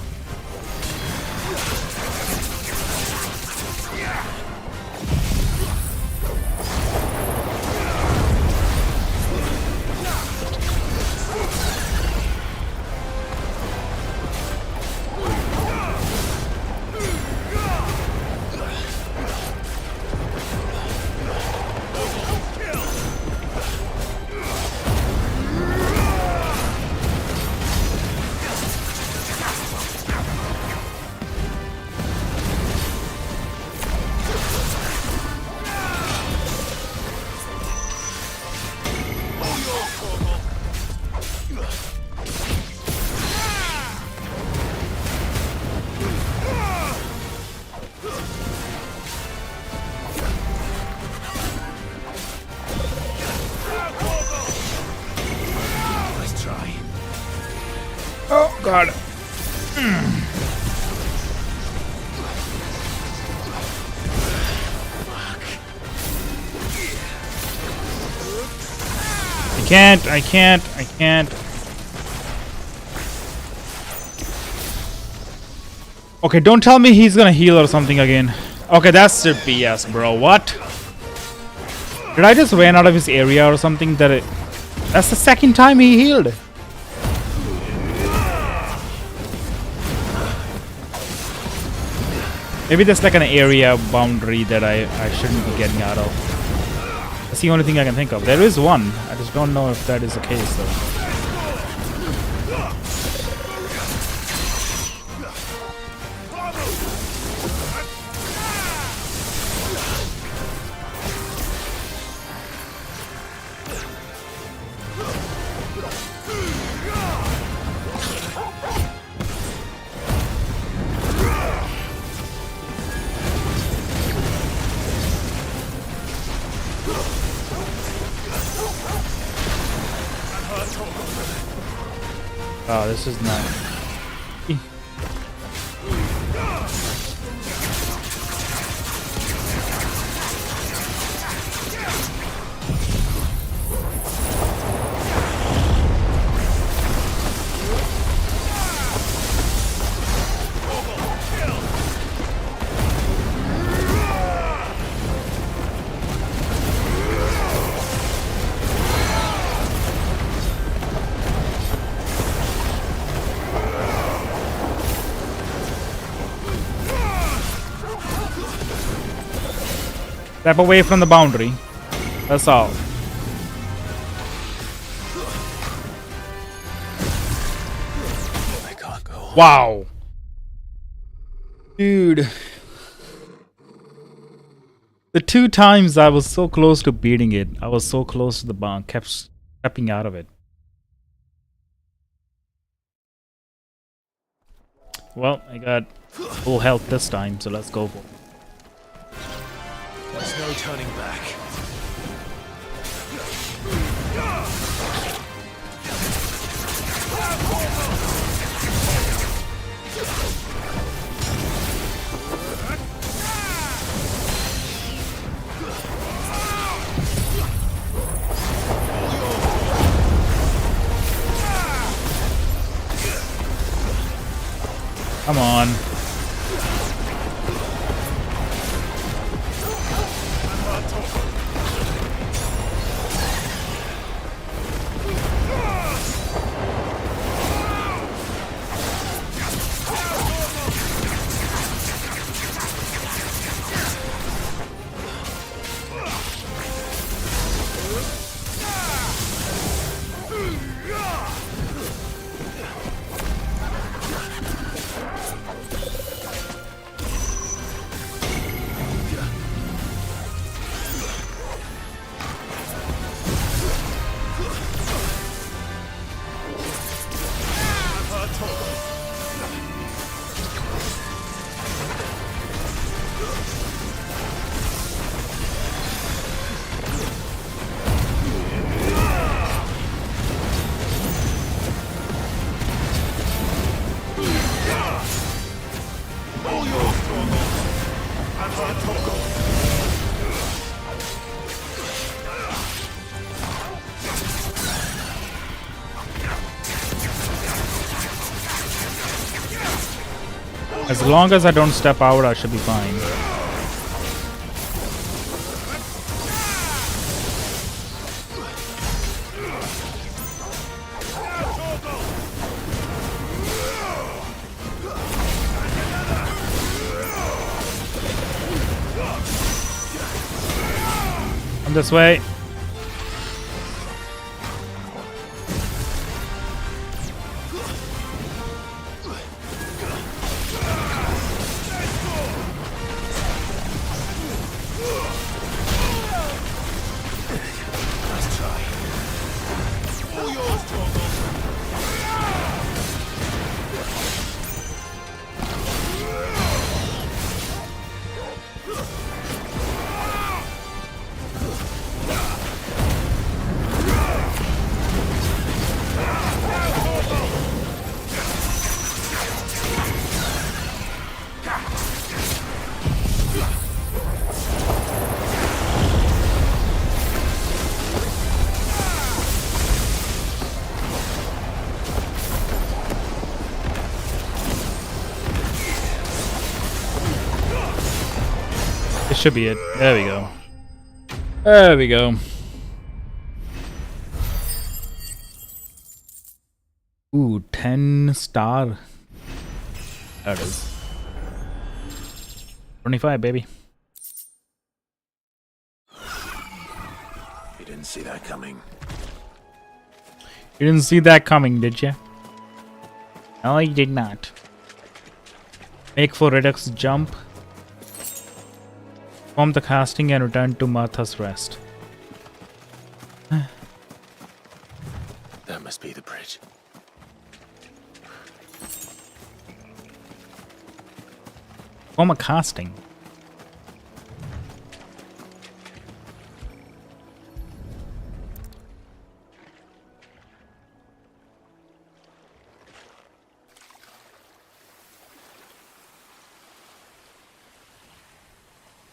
Nice try. Oh god. I can't. Okay, don't tell me he's gonna heal or something again. Okay, that's the BS, bro. What? Did I just ran out of his area or something? That's the second time he healed. Maybe there's like an area boundary that I shouldn't be getting out of. That's the only thing I can think of. There is one. I just don't know if that is the case though. Oh, this is not. Step away from the boundary. That's all. I can't go. Wow. Dude. The two times I was so close to beating it, I was so close to the bound, kept stepping out of it. Well, I got full health this time, so let's go for it. There's no turning back. Come on. As long as I don't step out, I should be fine. Come this way. This should be it. There we go. There we go. Ooh, 10 star. That is 25, baby. You didn't see that coming. You didn't see that coming, did you? No, you did not. Make for Redux jump. Perform the casting and return to Martha's Rest. That must be the bridge. Perform a casting.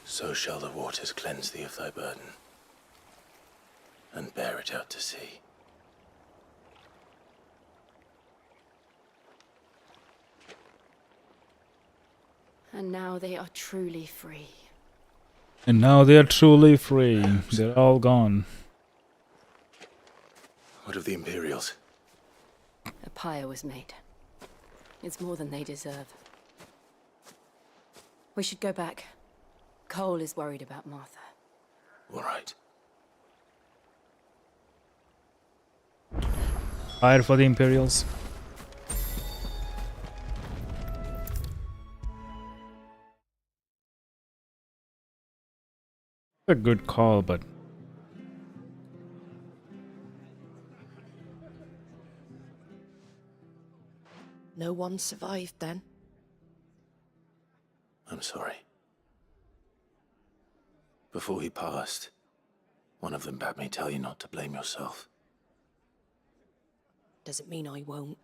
So shall the waters cleanse thee of thy burden, and bear it out to sea. And now they are truly free. And now they are truly free. They're all gone. What of the Imperials? A pyre was made. It's more than they deserve. We should go back. Cole is worried about Martha. All right. Fire for the Imperials. A good call, but No one survived then. I'm sorry. Before he passed, one of them bade me tell you not to blame yourself. Doesn't mean I won't.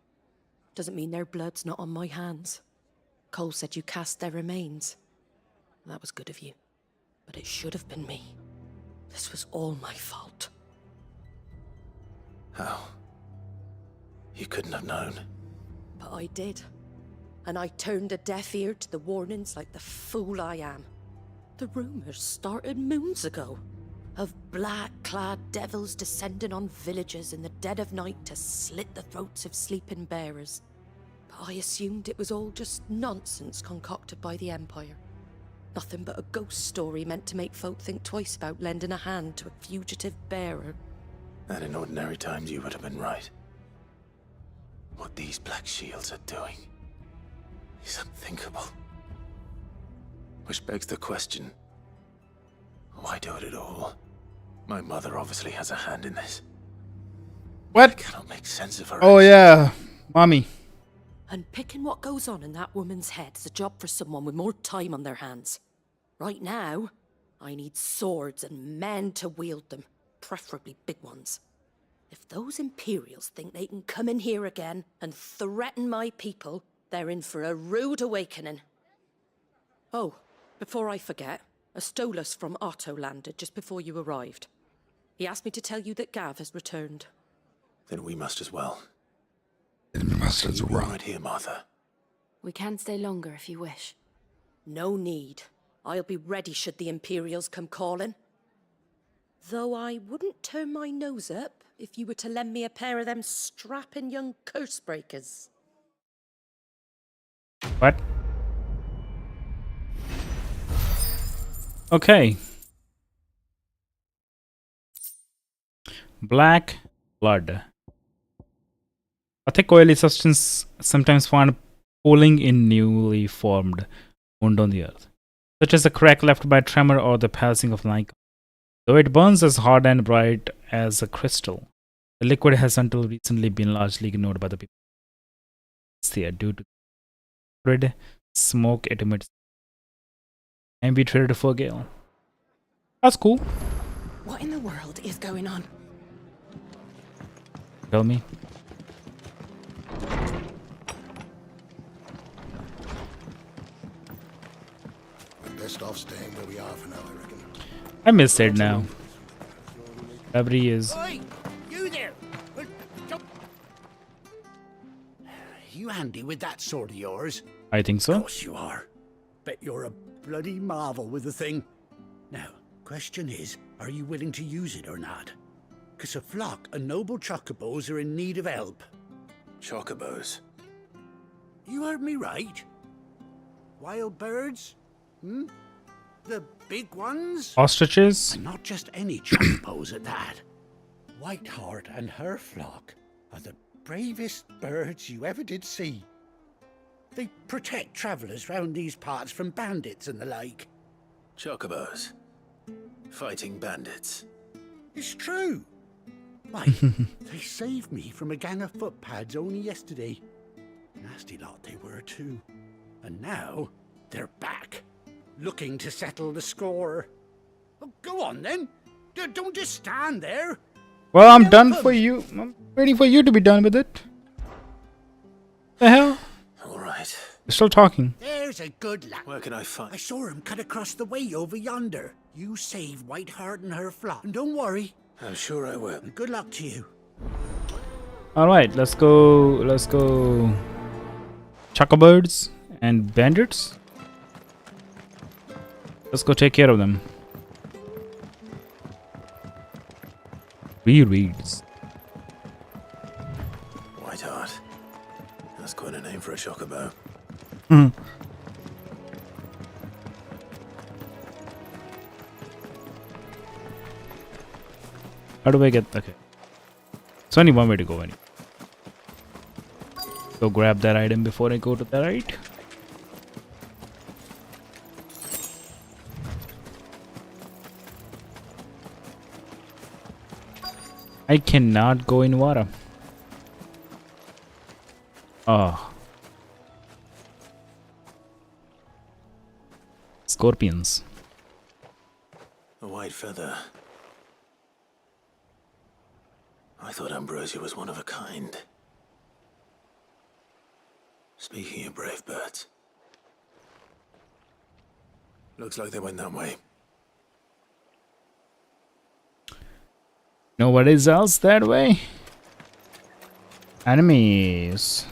Doesn't mean their blood's not on my hands. Cole said you cast their remains. That was good of you. But it should have been me. This was all my fault. How? You couldn't have known. But I did. And I turned a deaf ear to the warnings like the fool I am. The rumors started moons ago. Of black-clad devils descending on villages in the dead of night to slit the throats of sleeping bearers. But I assumed it was all just nonsense concocted by the Empire. Nothing but a ghost story meant to make folk think twice about lending a hand to a fugitive bearer. And in ordinary times you would have been right. What these Black Shields are doing is unthinkable. Which begs the question, why do it at all? My mother obviously has a hand in this. What? I cannot make sense of her. Oh yeah, mommy. And picking what goes on in that woman's head is a job for someone with more time on their hands. Right now, I need swords and men to wield them, preferably big ones. If those Imperials think they can come in here again and threaten my people, they're in for a rude awakening. Oh, Before I forget, a Stolas from Otto landed just before you arrived. He asked me to tell you that Gav has returned. Then we must as well. You be right here, Martha. We can stay longer if you wish. No need. I'll be ready should the Imperials come calling. Though I wouldn't turn my nose up if you were to lend me a pair of them strapping young curse breakers. What? Okay. Black blood. A thick oily substance sometimes found pooling in newly formed wound on the earth, such as a crack left by tremor or the passing of light. Though it burns as hard and bright as a crystal, the liquid has until recently been largely ignored by the people here due to the red smoke it emits and be traded for Gale. That's cool. What in the world is going on? Tell me. We're best off staying where we are for now, I reckon. I miss it now. Wherever he is. Oi! You there! You handy with that sword of yours? I think so. Of course you are. Bet you're a bloody marvel with the thing. Now, question is, are you willing to use it or not? 'Cause a flock of noble chocobos are in need of help. Chocobos? You heard me right. Wild birds? Hmm? The big ones? Ostriches? And not just any chocobos at that. Whiteheart and her flock are the bravest birds you ever did see. They protect travellers round these parts from bandits and the like. Chocobos. Fighting bandits. It's true. Why, they saved me from a gang of footpads only yesterday. Nasty lot they were too. And now, they're back, looking to settle the score. Oh, go on then. Don't just stand there. Well, I'm done for you. I'm waiting for you to be done with it. The hell? Alright. You're still talking. There's a good lad. Where can I find? I saw him cut across the way over yonder. You save Whiteheart and her flock. And don't worry. I'm sure I will. And good luck to you. Alright, let's go. Chocobirds and bandits. Let's go take care of them. Rereads. Whiteheart. That's quite a name for a chocobo. Hmm. How do I get... Okay. It's only one way to go anyway. Go grab that item before I go to the right. I cannot go in water. Oh. Scorpions. A white feather. I thought Ambrosia was one of a kind. Speaking of brave birds. Looks like they went that way. Nobody's else that way. Enemies.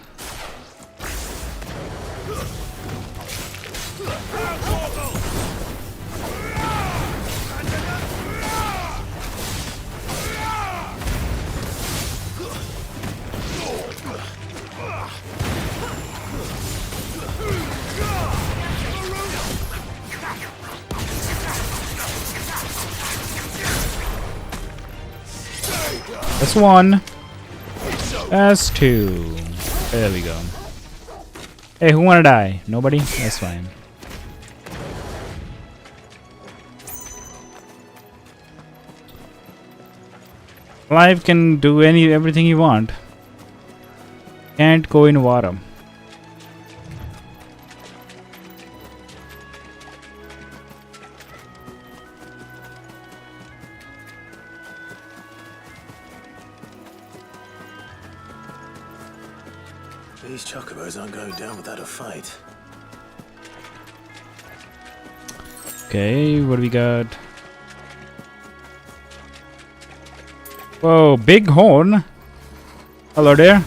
That's one. That's two. There we go. Hey, who wanna die? Nobody? That's fine. Clive can do everything you want. Can't go in water. These chocobos aren't going down without a fight. Okay, what do we got? Whoa, big horn. Hello there.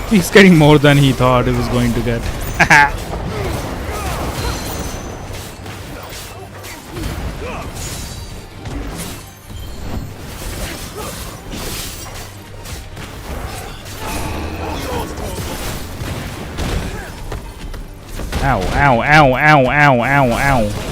He's getting more than he thought he was going to get. Ow, ow, ow, ow, ow, ow, ow.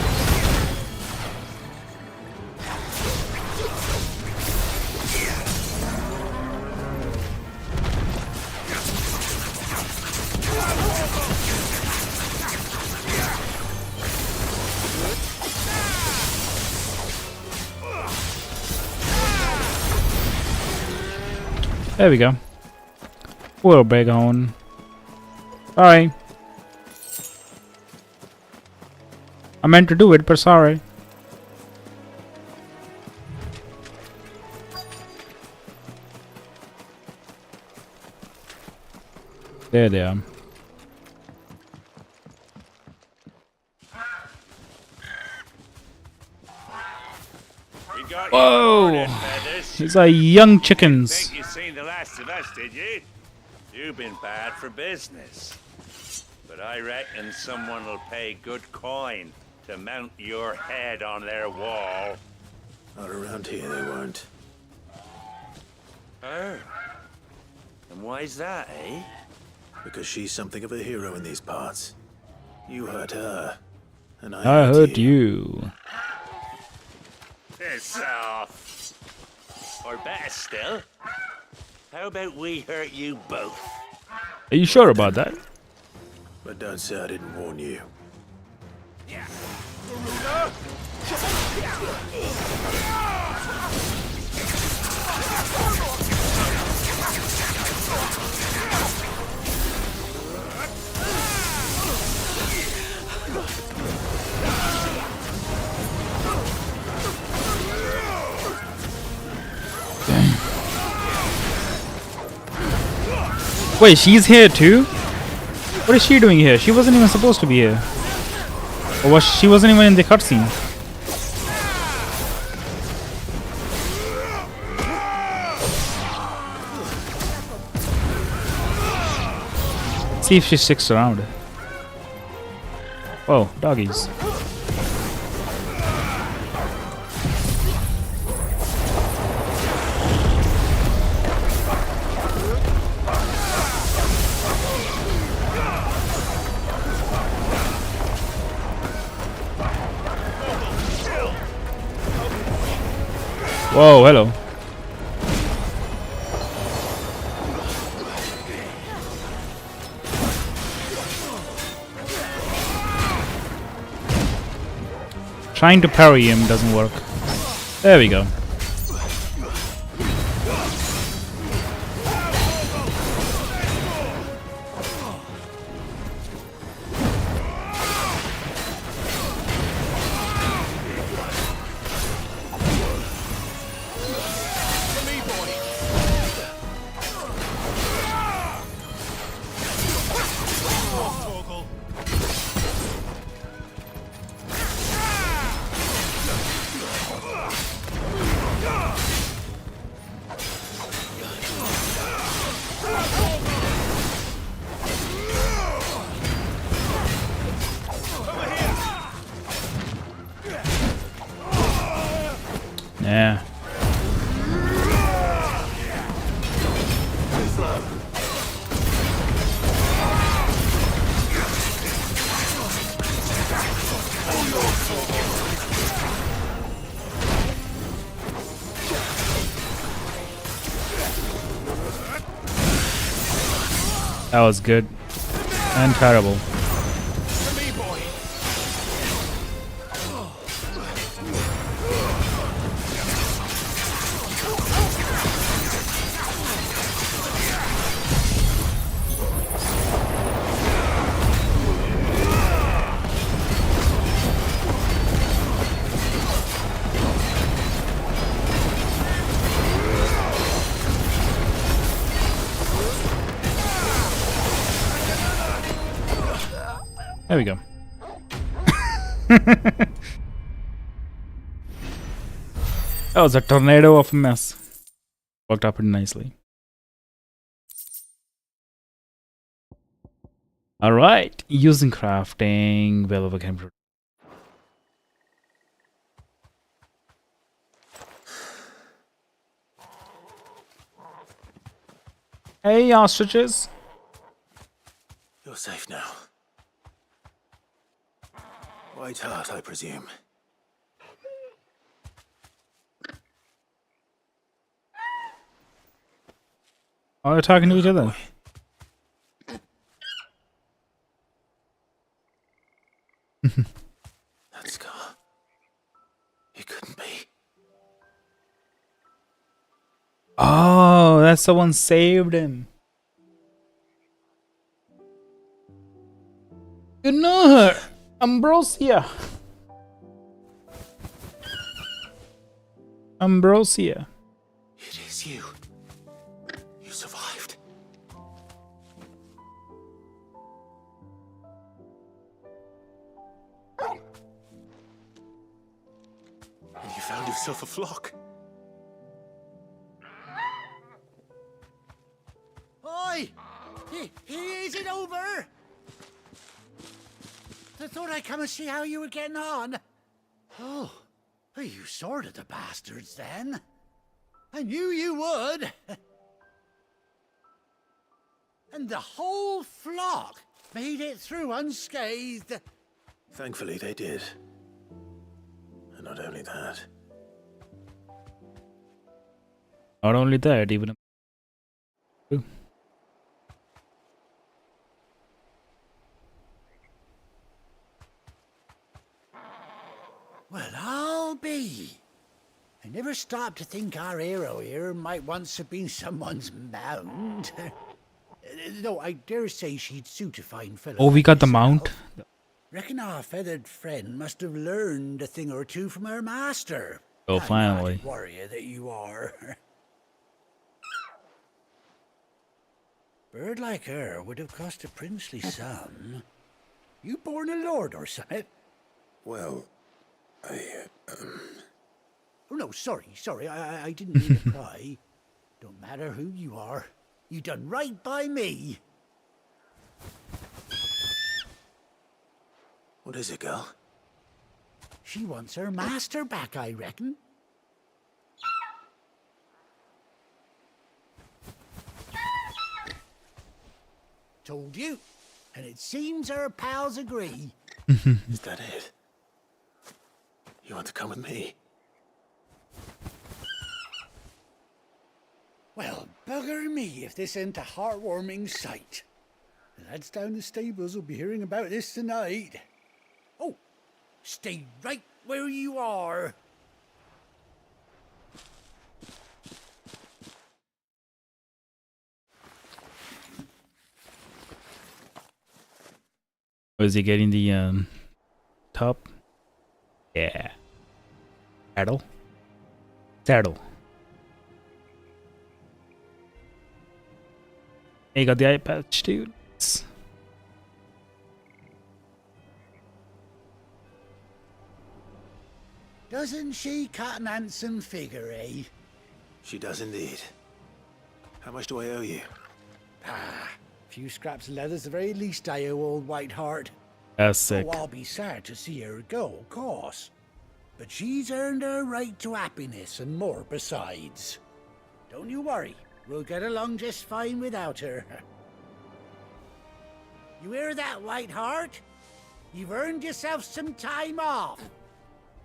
There we go. Poor big horn. Sorry. I meant to do it, but sorry. There they are. Whoa! These are young chickens. Think you've seen the last of us, did you? You've been bad for business. But I reckon someone will pay good coin to mount your head on their wall. Not around here, they won't. Oh. And why's that, eh? Because she's something of a hero in these parts. You hurt her, and I hurt you. Piss off. Or better still, how about we hurt you both? Are you sure about that? But don't say I didn't warn you. Wait, she's here too? What is she doing here? She wasn't even supposed to be here. Or was she wasn't even in the cutscene? See if she sticks around. Whoa, doggies. Whoa, hello. Trying to parry him doesn't work. There we go. Yeah. That was good and terrible. There we go. That was a tornado of a mess. Worked out pretty nicely. Alright, using crafting, well over camera. Hey, ostriches. You're safe now. White Hart, I presume. Oh, they're talking to each other. That scar. It couldn't be. Oh, that's someone saved him. You know her, Ambrosia. Ambrosia. It is you. You survived. And you found yourself a flock. Oi! Is it over? I thought I'd come and see how you were getting on. Oh, you sorted the bastards then. I knew you would. And the whole flock made it through unscathed. Thankfully, they did. And not only that. Not only that, even. Well, I'll be. I never stopped to think our hero here might once have been someone's mount. Though I dare say she'd suit a fine fellow. Oh, we got the mount. Reckon our feathered friend must have learned a thing or two from her master. Oh, finally. Warrior that you are. Bird like her would have cost a princely sum. You born a lord or something? Well, Oh, no, sorry. I didn't mean to pry. Don't matter who you are. You done right by me. What is it, girl? She wants her master back, I reckon. Told you. And it seems her pals agree. Is that it? You want to come with me? Well, bugger me if this ain't a heartwarming sight. The lads down the stables will be hearing about this tonight. Oh, stay right where you are. Was he getting the top? Yeah. Saddle. Hey, you got the eye patch, dude. Doesn't she cut an handsome figure, eh? She does indeed. How much do I owe you? A few scraps of leather's the very least I owe old White Hart. That's sick. Oh, I'll be sad to see her go, of course. But she's earned her right to happiness and more besides. Don't you worry. We'll get along just fine without her. You hear that, White Hart? You've earned yourself some time off.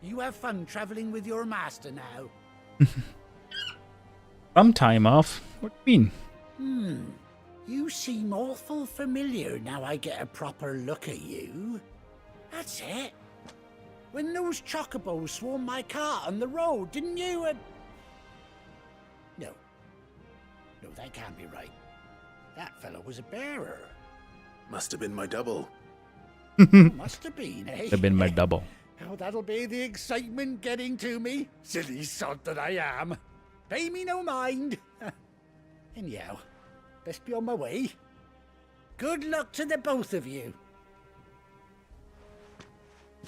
You have fun traveling with your master now. Some time off? What do you mean? You seem awful familiar now I get a proper look at you. That's it. When those chocobos swarmed my cart on the road, didn't you? No, that can't be right. That fellow was a bearer. Must have been my double. Must have been, eh? Have been my double. Oh, that'll be the excitement getting to me. Silly sod that I am. Pay me no mind. Anyhow, best be on my way. Good luck to the both of you.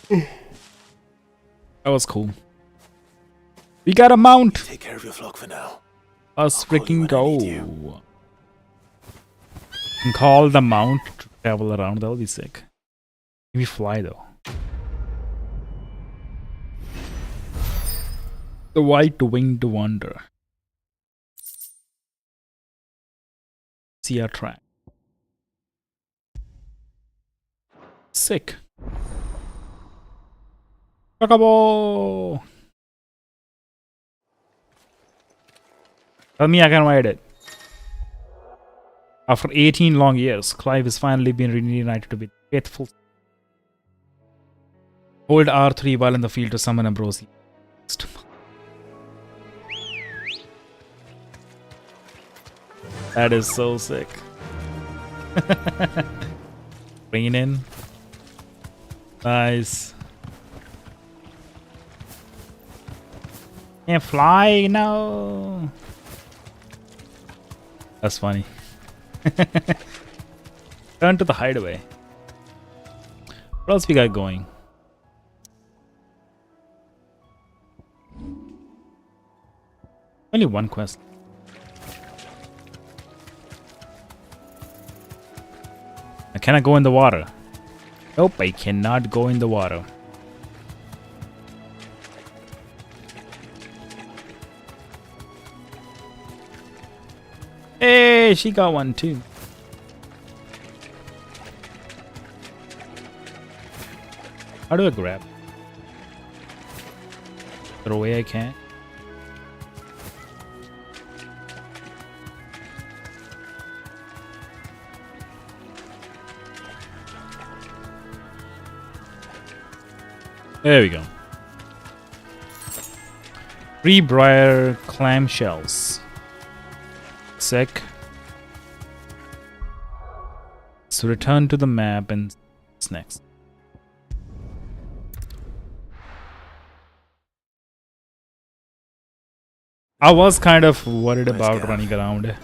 That was cool. We got a mount. Take care of your flock for now. Let's freaking go. And call the mount to travel around. That'll be sick. Maybe fly though. The white-winged wanderer. See our track. Sick. Chocobo! Tell me I can ride it. After 18 long years, Clive has finally been reunited to be faithful. Hold R3 while in the field to summon Ambrosia. That is so sick. Bring it in. Nice. Can't fly now. That's funny. Turn to the hideaway. What else we got going? Only one quest. Can I go in the water? Nope, I cannot go in the water. Hey, she got one too. How do I grab? Throw away I can't. There we go. Rebriar clamshells. Sick. So return to the map and what's next? I was kind of worried about running around.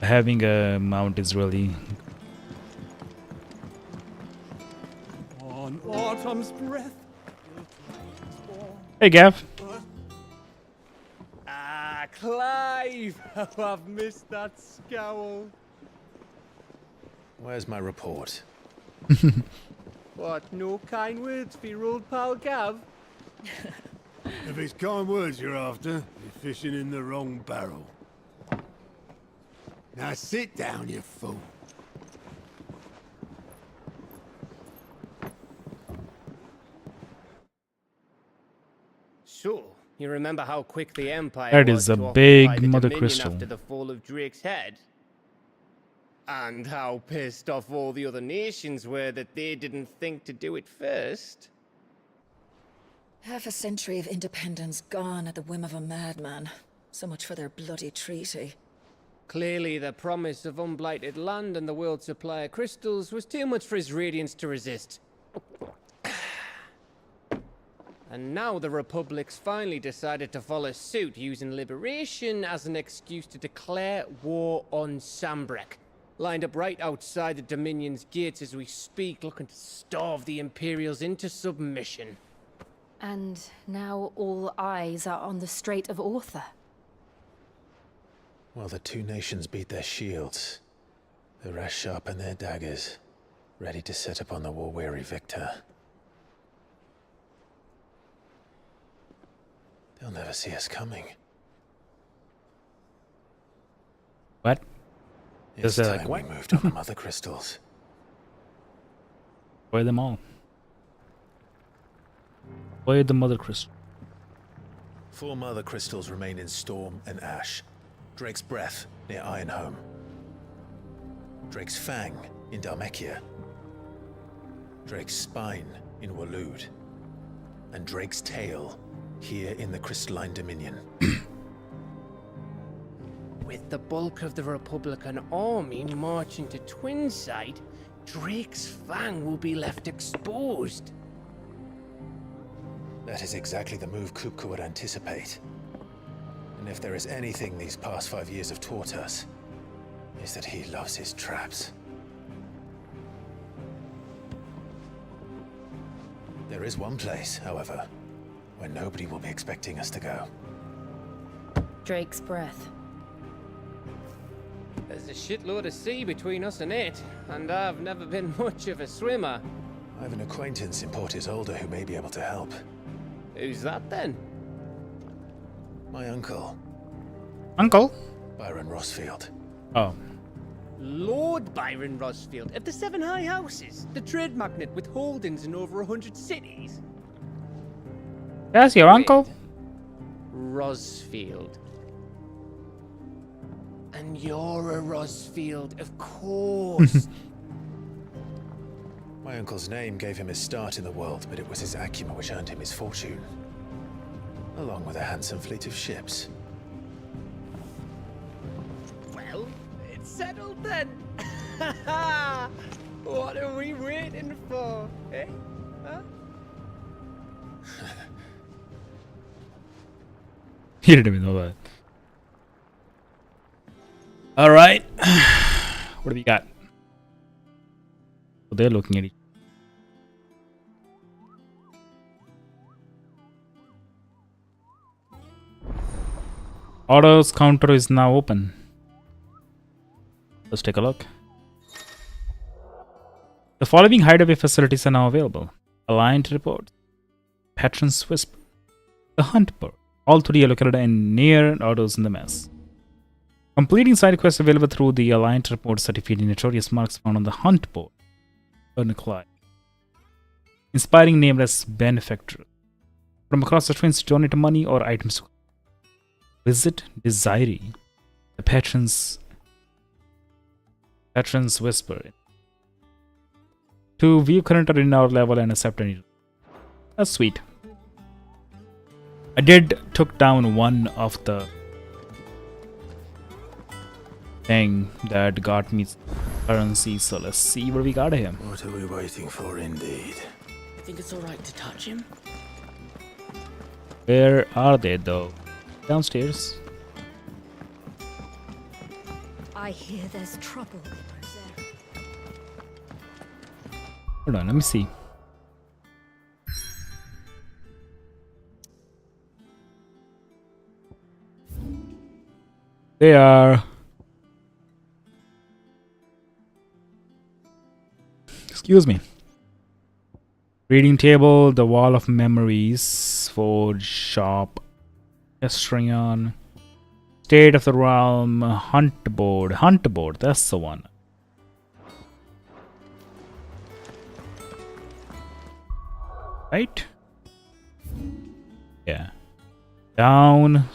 Having a mount is really... On autumn's breath. Hey, Gav. Ah, Clive! How I've missed that scowl. Where's my report? What, no kind words for your old pal Gav? If it's kind words you're after, you're fishing in the wrong barrel. Now sit down, you fool. So, you remember how quick the Empire That was is a to big occupy the mother Dominion crystal. after the fall of Drake's Head? And how pissed off all the other nations were that they didn't think to do it first? Half a century of independence gone at the whim of a madman. So much for their bloody treaty. Clearly, the promise of unblighted land and the world's supply of crystals was too much for his radiance to resist. And now the Republic's finally decided to follow suit, using liberation as an excuse to declare war on Sambrek. Lined up right outside the Dominion's gates as we speak, looking to starve the Imperials into submission. And now all eyes are on the Strait of Author. While the two nations beat their shields, the rest sharpen their daggers, ready to set upon the war-weary victor. They'll never see us coming. What? It's Is time we moved on the mother crystals. Buy them all. Buy the mother crystal. 4 mother crystals remain in Storm and Ash. Drake's Breath near Ironhome. Drake's Fang in Dhalmekia. Drake's Spine in Waloed. And Drake's Tail here in the Crystalline Dominion. With the bulk of the Republican army marching to Twinside, Drake's Fang will be left exposed. That is exactly the move Kupka would anticipate. And if there is anything these past 5 years have taught us, is that he loves his traps. There is one place, however, where nobody will be expecting us to go. Drake's Breath. There's a shitload of sea between us and it, and I've never been much of a swimmer. I have an acquaintance in Port Isolde who may be able to help. Who's that then? My uncle. Uncle? Byron Rosfield. Oh. Lord Byron Rosfield of the Seven High Houses, the trade magnate with holdings in over 100 cities. That's your uncle? Rosfield. And you're a Rosfield, of course. My uncle's name gave him his start in the world, but it was his acumen which earned him his fortune. Along with a handsome fleet of ships. Well, it's settled then. What are we waiting for, eh? Huh? He didn't even know that. Alright. What do we got? Oh, they're looking at it. Otto's counter is now open. Let's take a look. The following hideaway facilities are now available. Alliant Report, Patron's Whisper, The Hunt Board. All three are located in near Otto's in the mess. Completing side quests available through the Alliant Reports are defeating notorious marks found on the Hunt Board. Earn Clive. Inspiring nameless benefactor. From across the twins, donate money or items. Visit Desire, the Patron's Whisper. To view current arena level and accept any. That's sweet. I took down one of the thing that got me currency, so let's see what we got here. What are we waiting for indeed? I think it's alright to touch him. Where are they though? Downstairs. I hear there's trouble. Hold on, let me see. They are. Excuse me. Reading table, the Wall of Memories, Forge Shop, Estrion, State of the Realm, Hunt Board, that's the one. Right? Yeah. Down.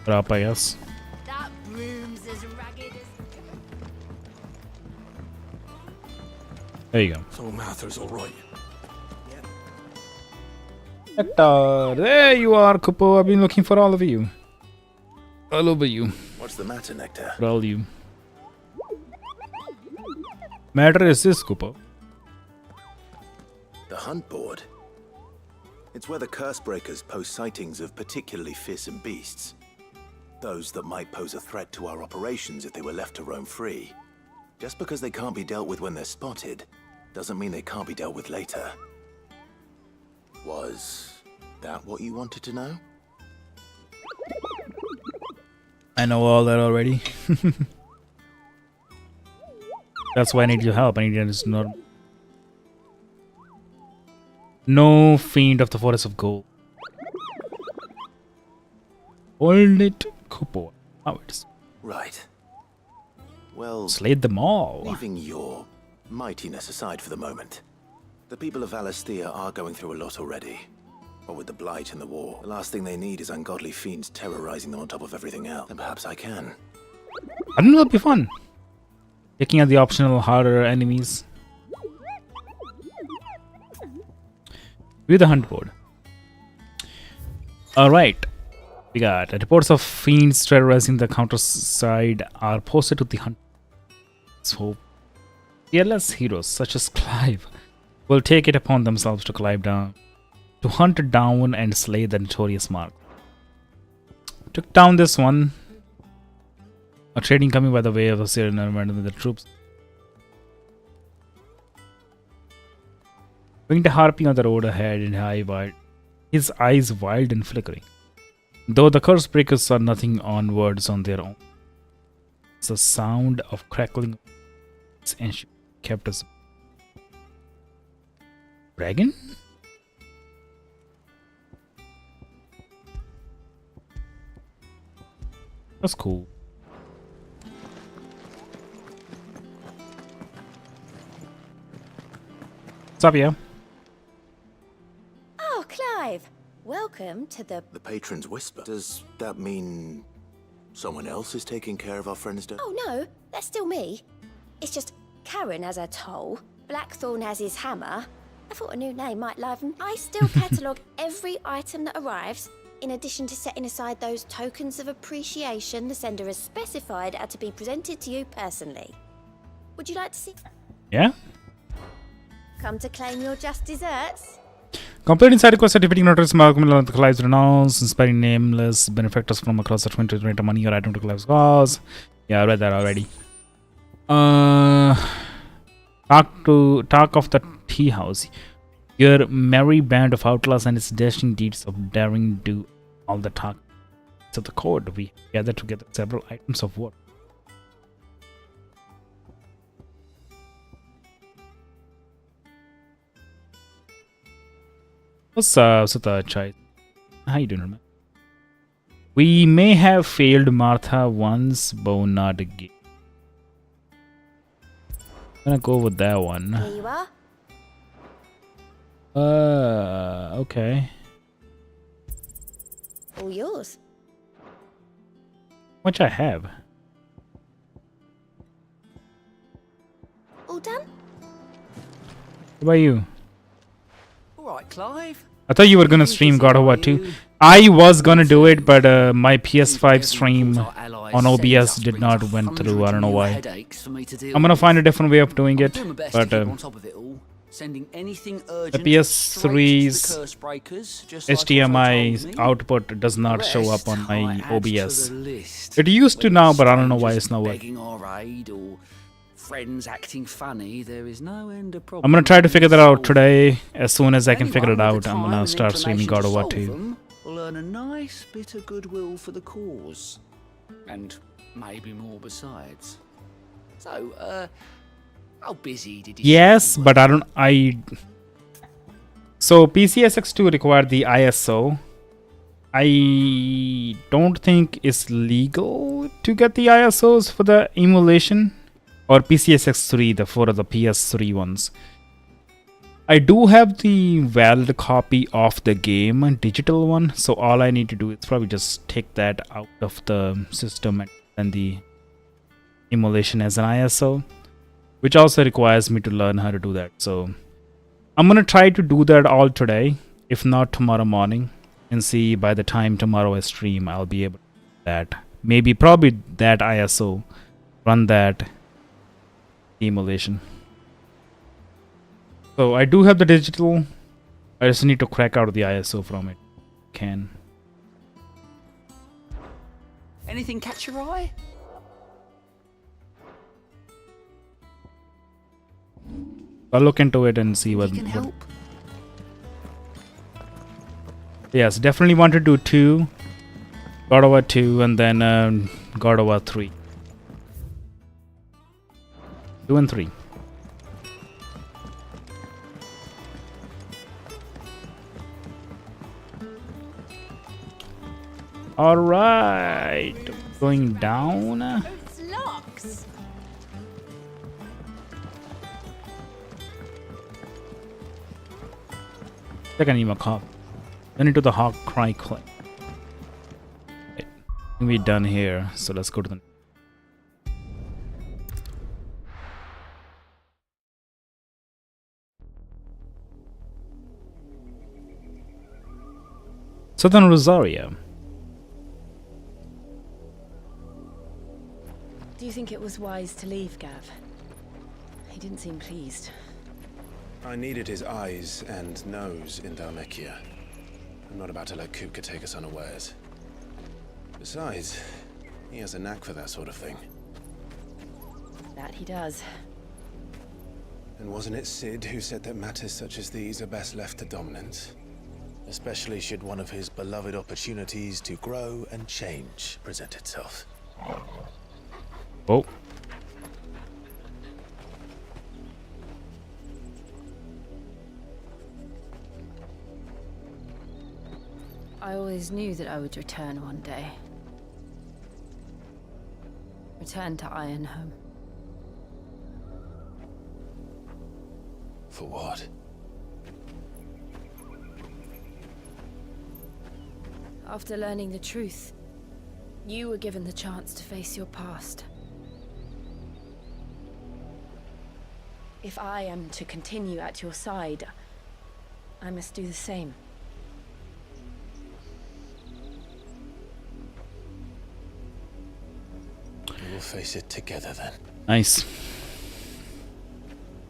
Up, I guess. That room's as ragged as... There you go. So Mather's alright. Hector, there you are, Kupo. I've been looking for all of you. All over you. What's the matter, Nectar? For all you. Matter is this, Kupo. The Hunt Board. It's where the Cursebreakers post sightings of particularly fearsome beasts. Those that might pose a threat to our operations if they were left to roam free. Just because they can't be dealt with when they're spotted, doesn't mean they can't be dealt with later. Was that what you wanted to know? I know all that already. That's why I need your help. I need you to know. No fiend of the forest of gold. Hold it, Kupo. How it's right. Well, slayed them all. Leaving your mightiness aside for the moment, the people of Valisthea are going through a lot already. What with the Blight and the war, the last thing they need is ungodly fiends terrorizing them on top of everything else. And perhaps I can. I don't know, that'd be fun. Taking out the optional harder enemies. View the Hunt Board. Alright. We got reports of fiends terrorizing the countryside are posted to the hunt. So, fearless heroes such as Clive will take it upon themselves to hunt down and slay the notorious mark. Took down this one. A trading coming by the way of the Syrian army with the troops. Winged harpy on the road ahead in high wild, his eyes wild and flickering. Though the curse breakers are nothing onwards on their own. It's the sound of crackling and she kept us. Dragon? That's cool. What's up, yeah? Oh, Clive! Welcome to the... The patron's whisper. Does that mean someone else is taking care of our friend's death? Oh, no, that's still me. It's just Karen has her toll, Blackthorn has his hammer. I thought a new name might liven. I still catalogue every item that arrives, in addition to setting aside those tokens of appreciation the sender has specified are to be presented to you personally. Would you like to see? Yeah? Come to claim your just desserts? Completing side quests, defeating notorious Malcolm the Clive's renounce, inspiring nameless benefactors from across the 20 to donate money or item to Clive's cause. Yeah, I read that already. Talk of the tea house. Your merry band of outlaws and its dashing deeds of daring do all the talk. So the code we gather together several items of work. What's up, Sutta Chai? How you doing, man? We may have failed Martha once, but not again. I'm gonna go with that one. Here you are. Okay. All yours. Which I have. All done? What about you? Alright, Clive. I thought you were gonna stream God of War 2. I was gonna do it, but my PS5 stream on OBS did not went through. I don't know why. I'm gonna find a different way of doing it, but Sending anything the urgent PS3's just HDMI output does not show up on my OBS. It used to now, but I don't know why it's not working. Friends acting funny, there is no end of problem. I'm gonna try to figure that out today. As soon as I can figure it out, I'm gonna start streaming God of War 2. We'll earn a nice bit of goodwill for the cause. And maybe more besides. So, how busy did you Yes, but So PCSX2 required the ISO. I don't think it's legal to get the ISOs for the emulation. Or PCSX3, for the PS3 ones. I do have the valid copy of the game, digital one, so all I need to do is probably just take that out of the system and send the emulation as an ISO, which also requires me to learn how to do that. So I'm gonna try to do that all today, if not tomorrow morning, and see by the time tomorrow I stream, I'll be able to do that. Probably that ISO, run that emulation. So I do have the digital. I just need to crack out the ISO from it. Anything catch your eye? I'll look into it and see what. Yes, definitely want to do 2, God of War 2, and then God of War 3. 2 and 3. All right, going down. It's locks. Second email cop. Then into the Hawk Cry Clay. Okay, I think we're done here, so let's go to the. Southern Rosaria. Do you think it was wise to leave, Gav? He didn't seem pleased. I needed his eyes and nose in Dhalmekia. I'm not about to let Kupka take us unawares. Besides, he has a knack for that sort of thing. That he does. And wasn't it Sid who said that matters such as these are best left to dominance? Especially should one of his beloved opportunities to grow and change present itself. Oh. I always knew that I would return one day. Return to Ironhome. For what? After learning the truth, you were given the chance to face your past. If I am to continue at your side, I must do the same. We'll face it together then. Nice.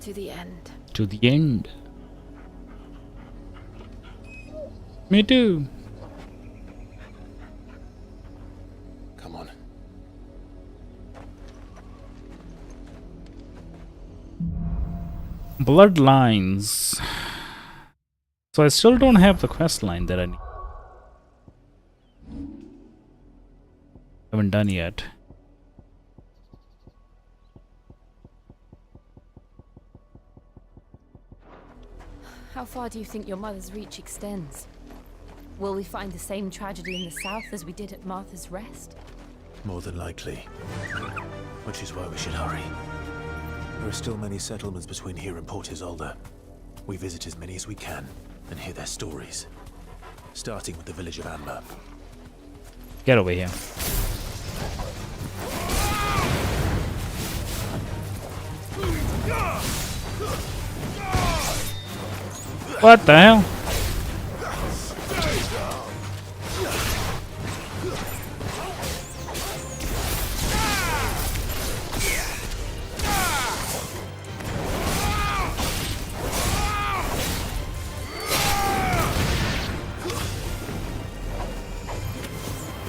To the end. To the end. Me too. Come on. Bloodlines. So I still don't have the quest line that I need. Haven't done yet. How far do you think your mother's reach extends? Will we find the same tragedy in the south as we did at Martha's Rest? More than likely. Which is why we should hurry. There are still many settlements between here and Port Isolde. We visit as many as we can and hear their stories. Starting with the village of Amber. Get over here. What the hell?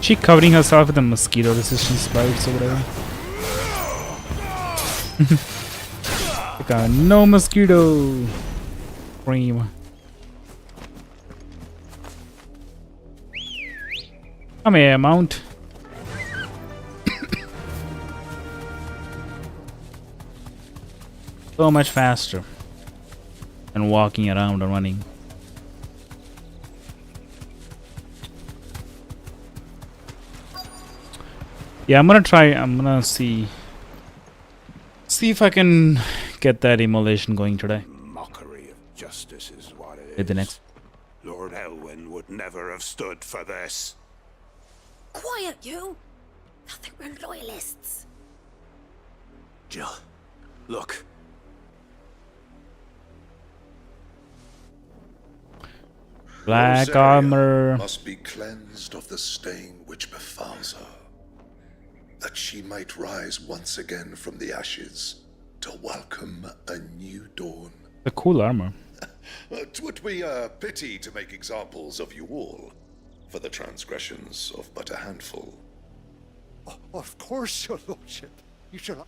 She covering herself with the mosquito resistant spikes or whatever. Like no mosquito cream. Come here, Mount. So much faster than walking around and running. Yeah, I'm gonna see if I can get that immolation going today. Mockery of justice is what it Hit the is. next. Lord Elwyn would never have stood for this. Quiet, you! Nothing, we're loyalists. Jill, look. Black Rosaria armor. must be cleansed of the stain which befalls her, that she might rise once again from the ashes to welcome a new dawn. The cool armor. 'Twould be a pity to make examples of you all, for the transgressions of but a handful. Of course, your lordship. You should.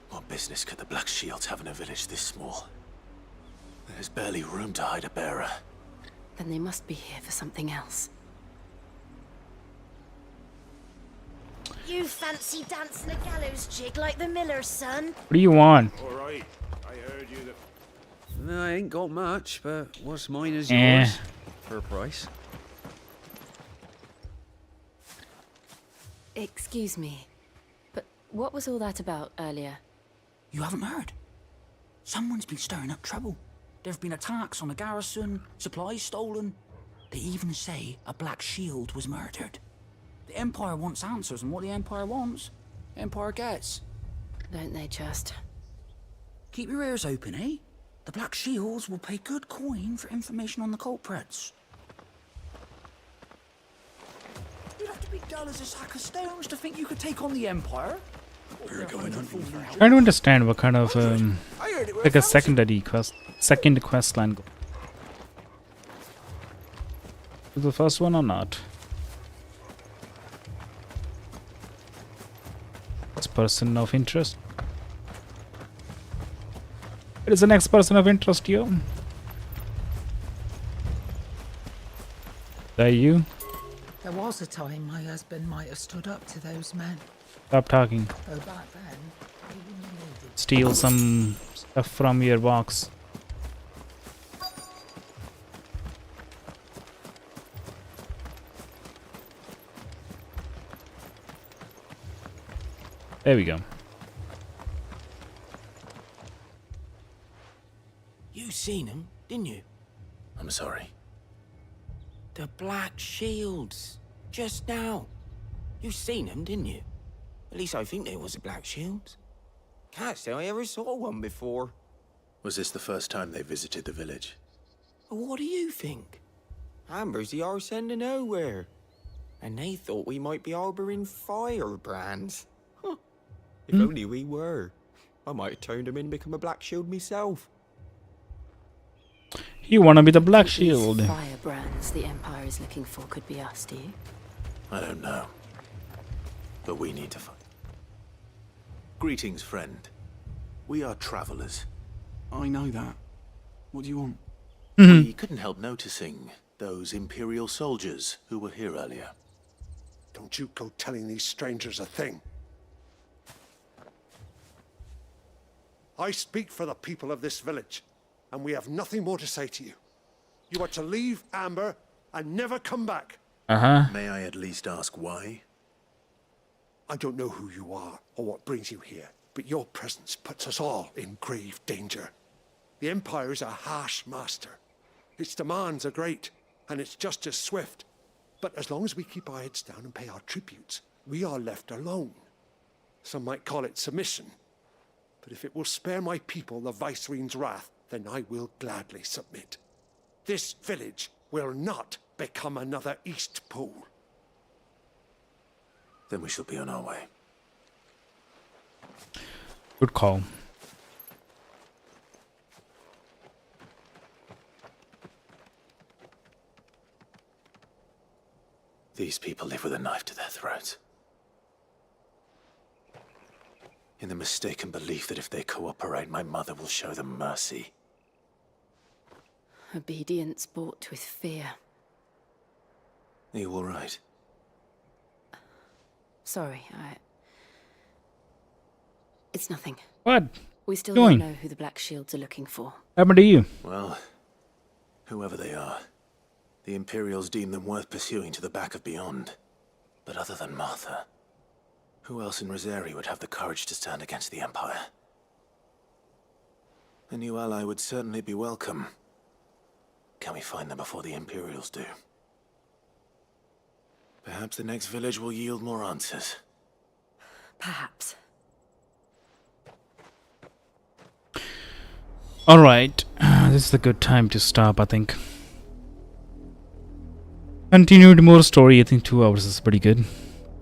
What business could the Black Shields have in a village this small? There's barely room to hide a bearer. Then they must be here for something else. You fancy dancing a gallows jig like the miller's son? What do you want? All right, I heard you. No, I ain't got much, but what's mine is Eh. yours. For a price. Excuse me, but what was all that about earlier? You haven't heard? Someone's been stirring up trouble. There have been attacks on the garrison, supplies stolen. They even say a Black Shield was murdered. The Empire wants answers, and what the Empire wants, the Empire gets. Don't they just? Keep your ears open, eh? The Black Shields will pay good coin for information on the culprits. You'd have to be dull as a sack of stones to think you could take on the Empire. We're going hunting for Trying to understand what kind of like a second quest line. Is the first one or not? person of interest. It is the next person of interest here. Is that you? There was a time my husband might have stood up to those men. Stop talking. Though back then, he needed Steal some stuff from your box. There we go. You seen him, didn't you? I'm sorry. The Black Shields. Just now. You seen them, didn't you? At least I think there was a Black Shields. Can't say I ever saw one before. Was this the first time they visited the village? What do you think? Amber's the arse end of nowhere. And they thought we might be harboring firebrands. Huh. If only we were. I might have turned them in and become a Black Shield myself. You wanna be the Black Shield? Firebrands the Empire is looking for could be us, do you? I don't know. But we need to find. Greetings, friend. We are travelers. I know that. What do you want? We couldn't help noticing those Imperial soldiers who were here earlier. Don't you go telling these strangers a thing. I speak for the people of this village, and we have nothing more to say to you. You are to leave Amber and never come back. May I at least ask why? I don't know who you are or what brings you here, but your presence puts us all in grave danger. The Empire is a harsh master. Its demands are great, and its justice swift. But as long as we keep our heads down and pay our tributes, we are left alone. Some might call it submission. But if it will spare my people the Viceroy's wrath, then I will gladly submit. This village will not become another Eastpool. Then we shall be on our way. Good call. These people live with a knife to their throats. In the mistaken belief that if they cooperate, my mother will show them mercy. Obedience bought with fear. Are you all right? Sorry, it's nothing. What? We still Doing? don't know who the Black Shields are looking for. What happened to you? Well, whoever they are, the Imperials deem them worth pursuing to the back of beyond. But other than Martha, who else in Rosari would have the courage to stand against the Empire? A new ally would certainly be welcome. Can we find them before the Imperials do? Perhaps the next village will yield more answers. Perhaps. Alright, this is a good time to stop, I think. Continued more story, I think 2 hours is pretty good.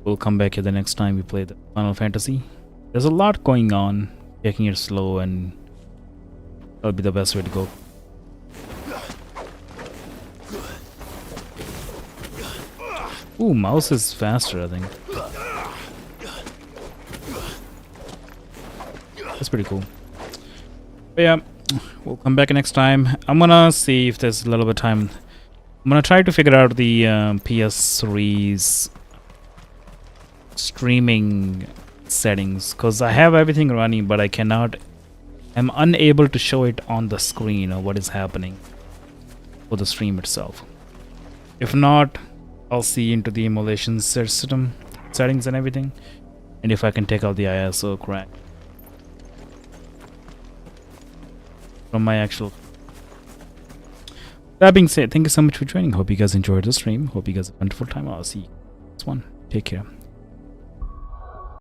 We'll come back here the next time we play the Final Fantasy. There's a lot going on, taking it slow, and that'll be the best way to go. Ooh, mouse is faster, I think. That's pretty cool. But yeah, we'll come back next time. I'm gonna see if there's a little bit of time. I'm gonna try to figure out the PS3's streaming settings, because I have everything running, but I'm unable to show it on the screen or what is happening for the stream itself. If not, I'll see into the emulation system settings and everything, and if I can take out the ISO crack from my actual. That being said, thank you so much for joining. Hope you guys enjoyed the stream. Hope you guys have a wonderful time. I'll see you next one. Take care.